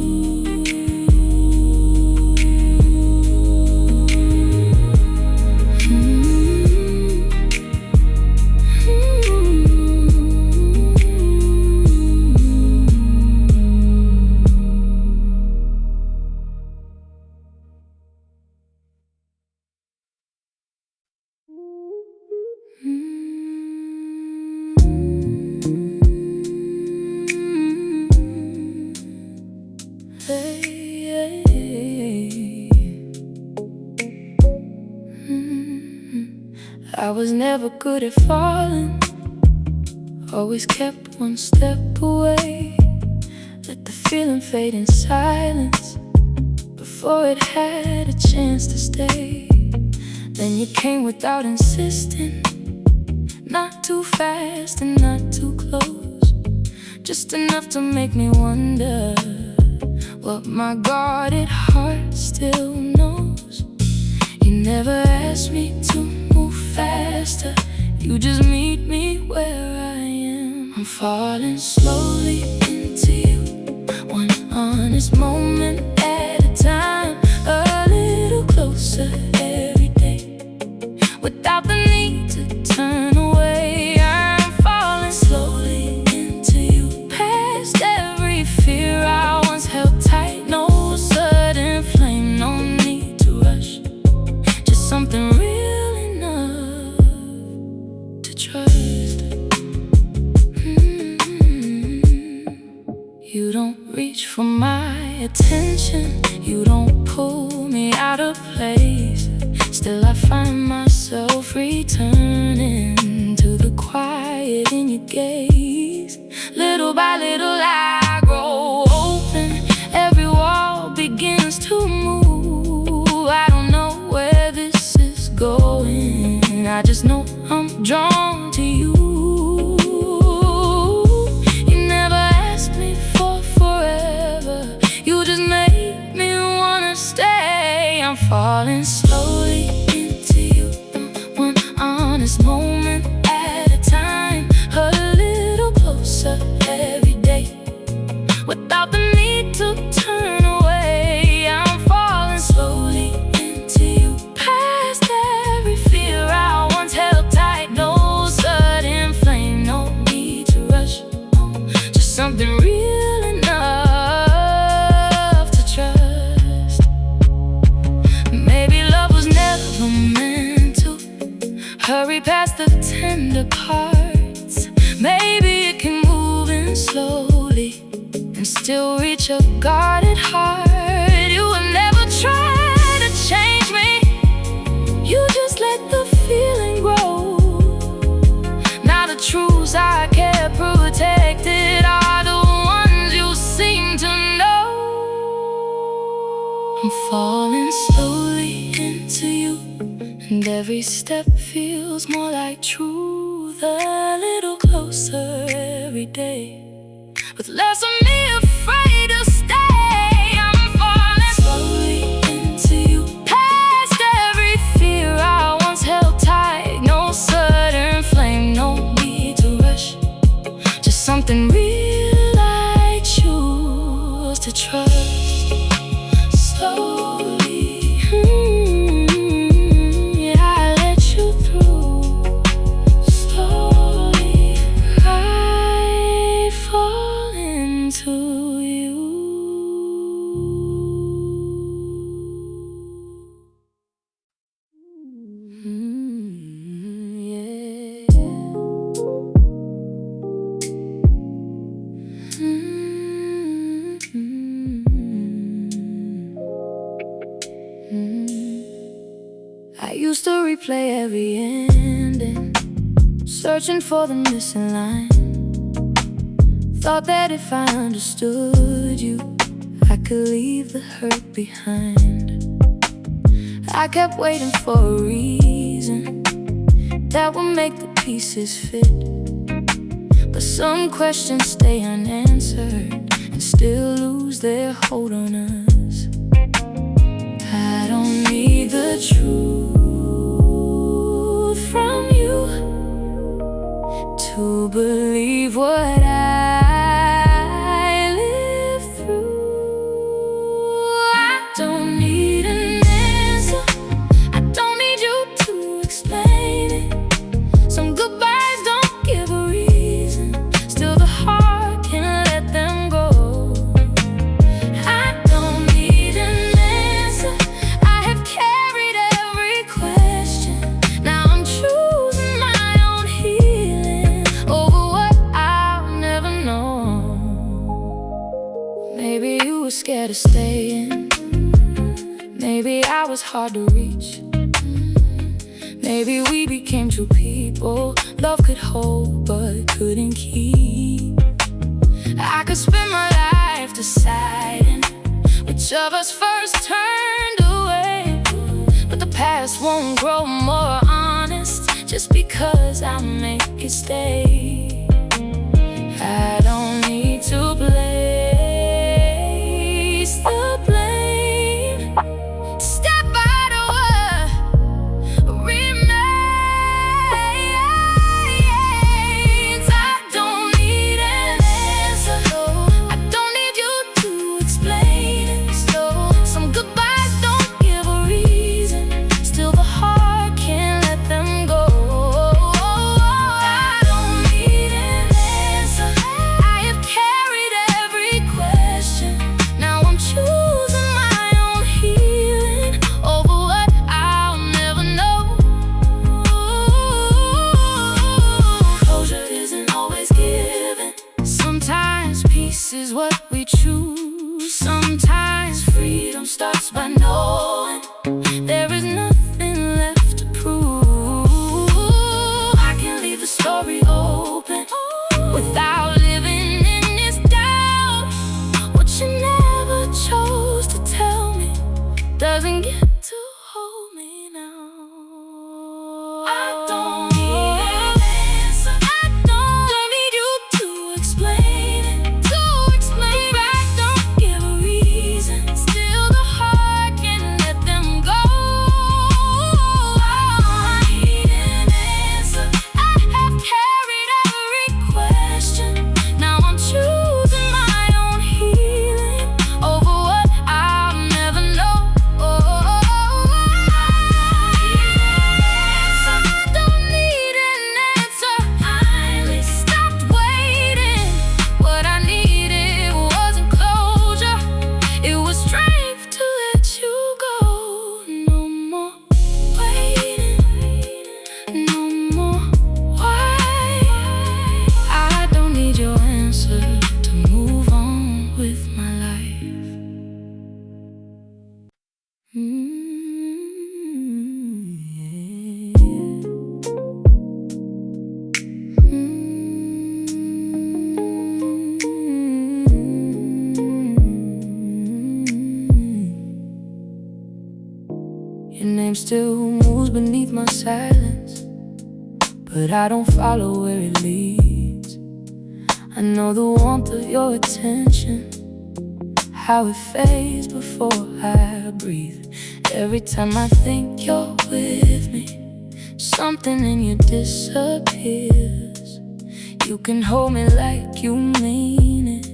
I was never good at falling, always kept one step away. Let the feeling fade in silence before it had a chance to stay. Then you came without insisting, not too fast and not too close, just enough to make me wonder but my guarded heart still knows. You never asked me to move faster, you just meet me where I am. I'm falling slowly into you, one honest moment at a time, a little closer every day, without the need to turn away. I'm falling slowly into you, past every fear I once held tight. No sudden flame, no need to rush, just something real enough to trust. You don't reach for my attention, you don't pull me out of place. Still I find myself returning to the quiet in your gaze. Little by little I grow open, every wall begins to move. I don't know where this is going, I just know I'm drawn to you. You never asked me for forever, you just made me wanna stay. I'm falling slowly into you, one honest moment at a time, a little closer every day, without the need to turn away. I'm falling slowly into you, past every fear I once held tight. No sudden flame, no need to rush, just something real enough to trust. Maybe love was never meant to hurry past the tender parts. Maybe it can move in slowly and still reach a guarded heart. You will never try to change me, you just let the feeling grow. Now the truths I kept protected are the ones you seem to know. I'm falling slowly into you, and every step feels more like truth. A little closer every day, with less of me afraid to stay. I'm falling slowly into you, past every fear I once held tight. No sudden flame, no need to rush, just something real I choose to trust. Slowly, yeah, I let you through. Slowly, I fall into you. Yeah. I used to replay every ending, searching for the missing line. Thought that if I understood you, I could leave the hurt behind. I kept waiting for a reason that would make the pieces fit, but some questions stay unanswered and still lose their hold on us. I don't need the truth from you to believe what I live through. I don't need an answer, I don't need you to explain it. Some goodbyes don't give a reason, still the heart can't let them go. I don't need an answer, I have carried every question. Now I'm choosing my own healing over what I'll never know. Maybe you were scared of staying, maybe I was hard to reach. Maybe we became two people love could hold but couldn't keep. I could spend my life deciding which of us first turned away, but the past won't grow more honest just because I make it stay. I don't need to place just by knowing there is nothing left to prove. I can leave the story open without living in this doubt. What you never chose to tell me doesn't get to hold me now. I don't need an answer. I don't need you to explain it. Back don't give a reason. Still the heart can't let them go. I need an answer. I have carried every question. Now I'm choosing my own healing over what I'll never know. I don't need an answer. I stopped waiting. What I needed wasn't closure. It was strength to let you go. No more waiting. No more why. I don't need your answer to move on with my life. Your name still moves beneath my silence, but I don't follow where it leads. I know the warmth of your attention, how it fades before I breathe. Every time I think you're with me, something in you disappears. You can hold me like you mean it,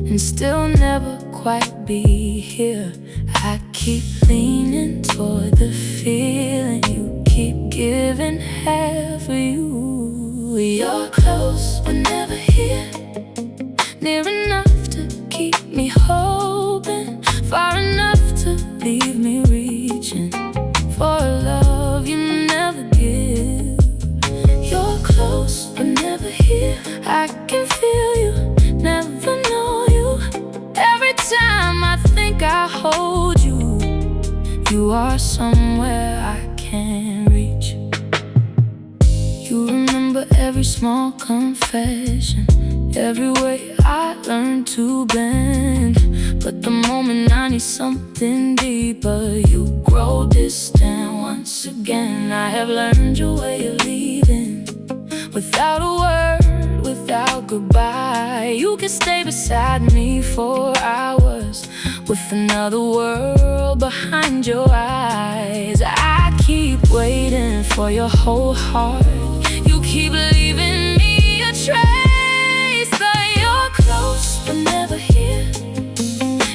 and still never quite be here. I keep leaning toward the feeling you keep giving half of you. You're close but never here, near enough to keep me hoping, far enough to leave me reaching for a love you never give. You're close but never here. I can feel you, never know you. Every time I think I hold you, you are somewhere I can't reach. You remember every small confession, every way I learned to bend. But the moment I need something deeper, you grow distant once again. I have learned your way of leaving, without a word, without goodbye. You can stay beside me for hours, with another world behind your eyes. I keep waiting for your whole heart. You keep leaving me a trace, but you're close but never here,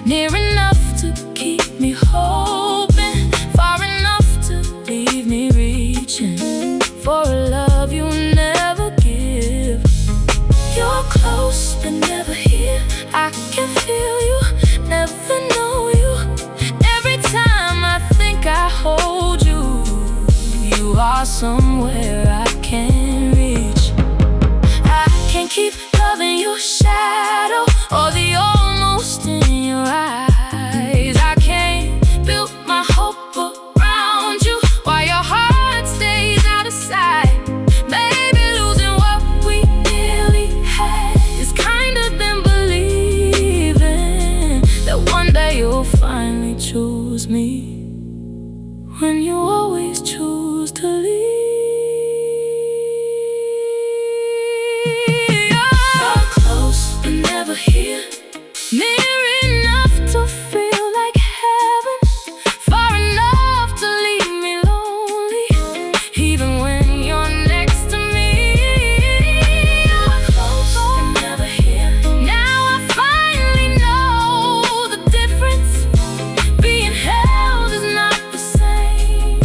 near enough to keep me hoping, far enough to leave me reaching for a love you never give. You're close but never here. I can feel you, never know you. Every time I think I hold you, you are somewhere I can't reach. I can't keep loving your shadow or the almost in your eyes. I can't build my hope around you while your heart stays out of sight. Maybe losing what we nearly had is kinder than believing that one day you'll finally choose me, when you always choose to leave. You're close but never here, near enough to feel like heaven, far enough to leave me lonely, even when you're next to me. You're close but never here. Now I finally know the difference. Being held is not the same.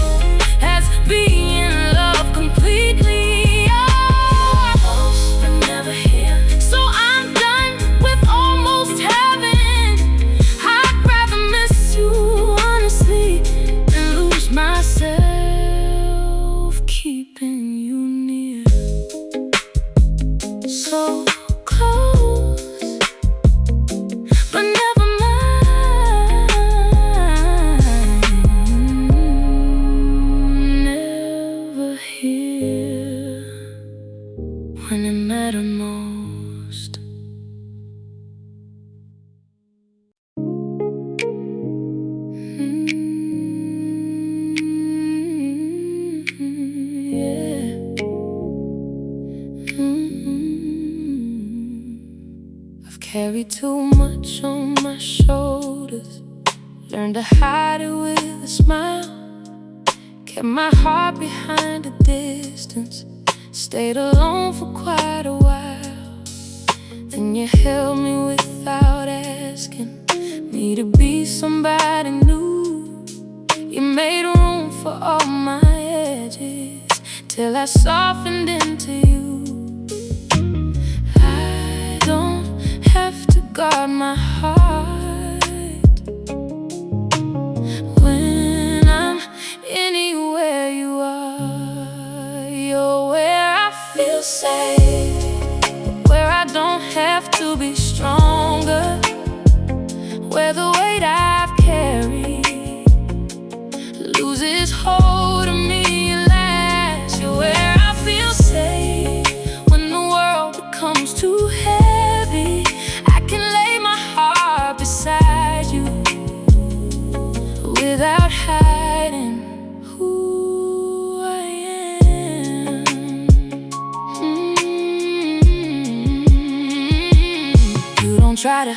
learned to hide it with a smile, kept my heart behind a distance, stayed alone for quite a while. Then you held me without asking me to be somebody new. You made room for all my edges till I softened into you. I don't have to guard my heart when I'm anywhere you are. You're where I feel safe, where I don't have to be stronger, where the weight I've carried loses hold of me at last. You're where I feel safe when the world becomes too heavy. I can lay my heart beside you without hiding who I am. You don't try to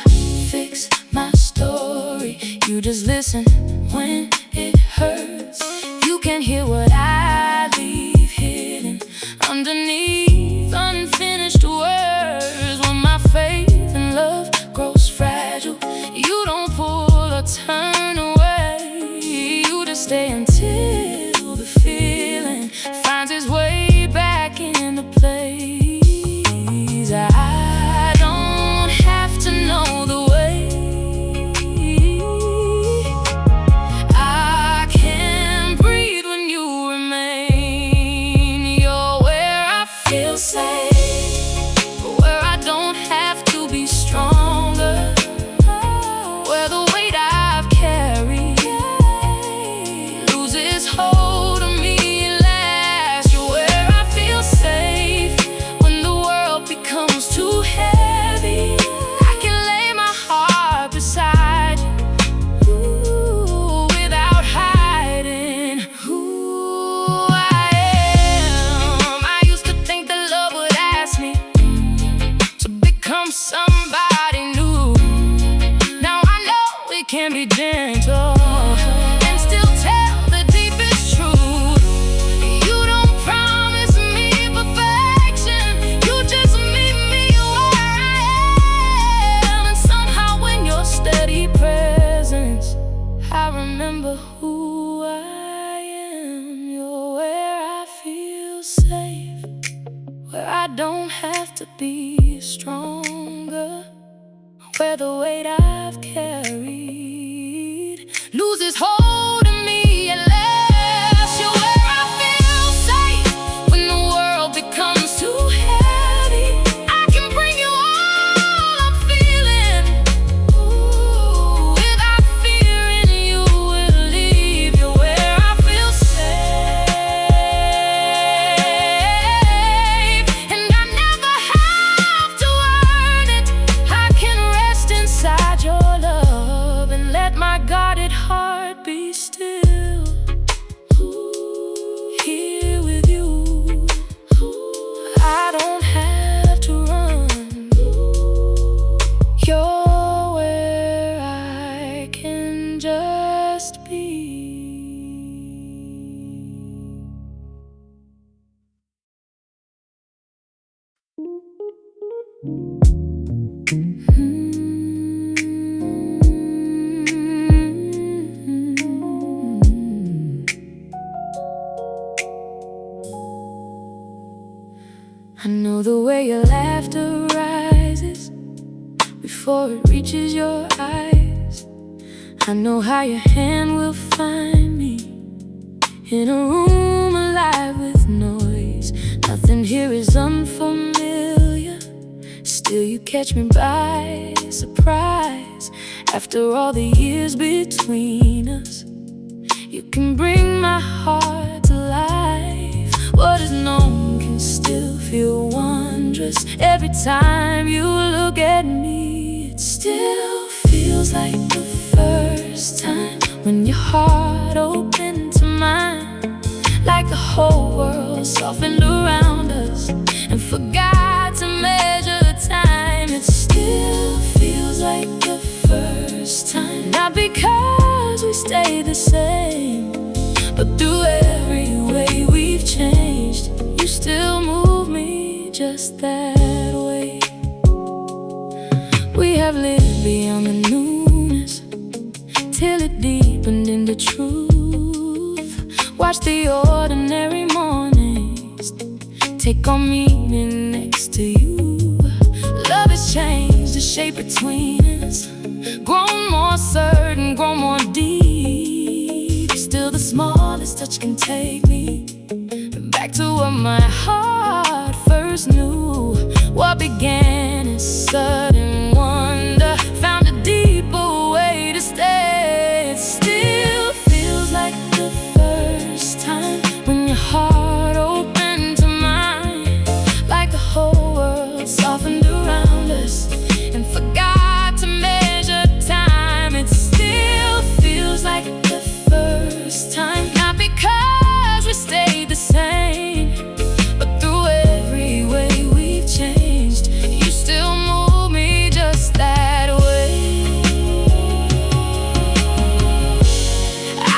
fix my story, you just listen when it hurts. You can hear what I leave hidden underneath unfinished words. When my faith in love grows fragile, you don't pull or turn away. You just stay until the feeling finds its way back into place. I don't have to know the way, I can breathe when you remain. You're where I feel safe, where I don't have to be stronger, where the weight I've carried loses hold of me at last. You're where I feel safe when the world becomes too heavy. I can lay my heart beside you without hiding who I am. I used to think that love would ask me to become somebody new. Now I know it can be gentle and still tell the deepest truth. You don't promise me perfection, you just meet me where I am. And somehow in your steady presence I remember who I am. You're where I feel safe, where I don't have to be stronger, where the weight I've carried loses hold of me at last. You're where I feel safe when the world becomes too heavy. I can bring you all I'm feeling without fearing you will leave. You're where I feel safe, and I never have to earn it. I can rest inside your love and let my guarded heart be still. Here with you, I don't have to run. You're where I can just be. I know the way your laughter rises before it reaches your eyes. I know how your hand will find me in a room alive with noise. Nothing here is unfamiliar, still you catch me by surprise. After all the years between us, you can bring my heart to life. What is known can still feel wondrous. Every time you look at me, it still feels like the first time when your heart opened to mine. Like the whole world softened around us and forgot to measure time. It still feels like the first time. Not because stay the same. But through every way we've changed, you still move me just that way. We have lived beyond the newness, till it deepened into truth. Watch the ordinary mornings take on meaning next to you. Love has changed the shape between us, grown more certain, grown more deep. Still the smallest touch can take me back to what my heart first knew. What began as sudden wonder found a deeper way to stay. It still feels like the first time when your heart opened to mine, like the whole world softened around us and forgot to measure time. It still feels like the first time, not because we stayed the same, but through every way we've changed, you still move me just that way.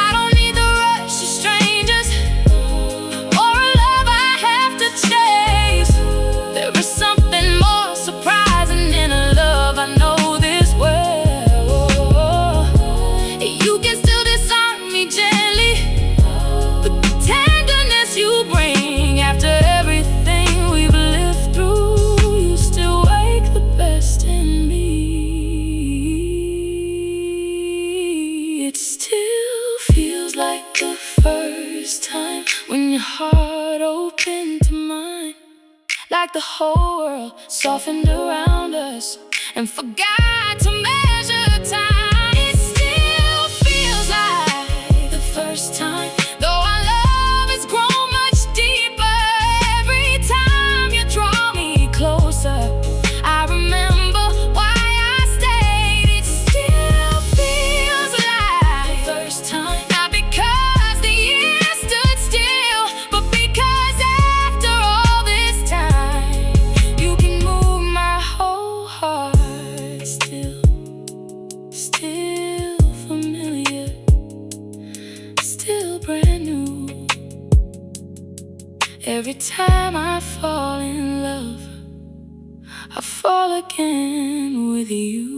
I don't need the rush of strangers or a love I have to chase. There is something more surprising in a love I know this well. You can still disarm me gently, but the tenderness you bring after everything we've lived through, you still wake the best in me. It still feels like the first time when your heart opened to mine, like the whole world softened around us and forgot to measure time. It still feels like the first time, though our love has grown much deeper. Every time you draw me closer, I remember why I stayed. It still feels like the first time, not because the years stood still, but because after all this time, you can move my whole heart. Still familiar, still brand new. Every time I fall in love, I fall again with you.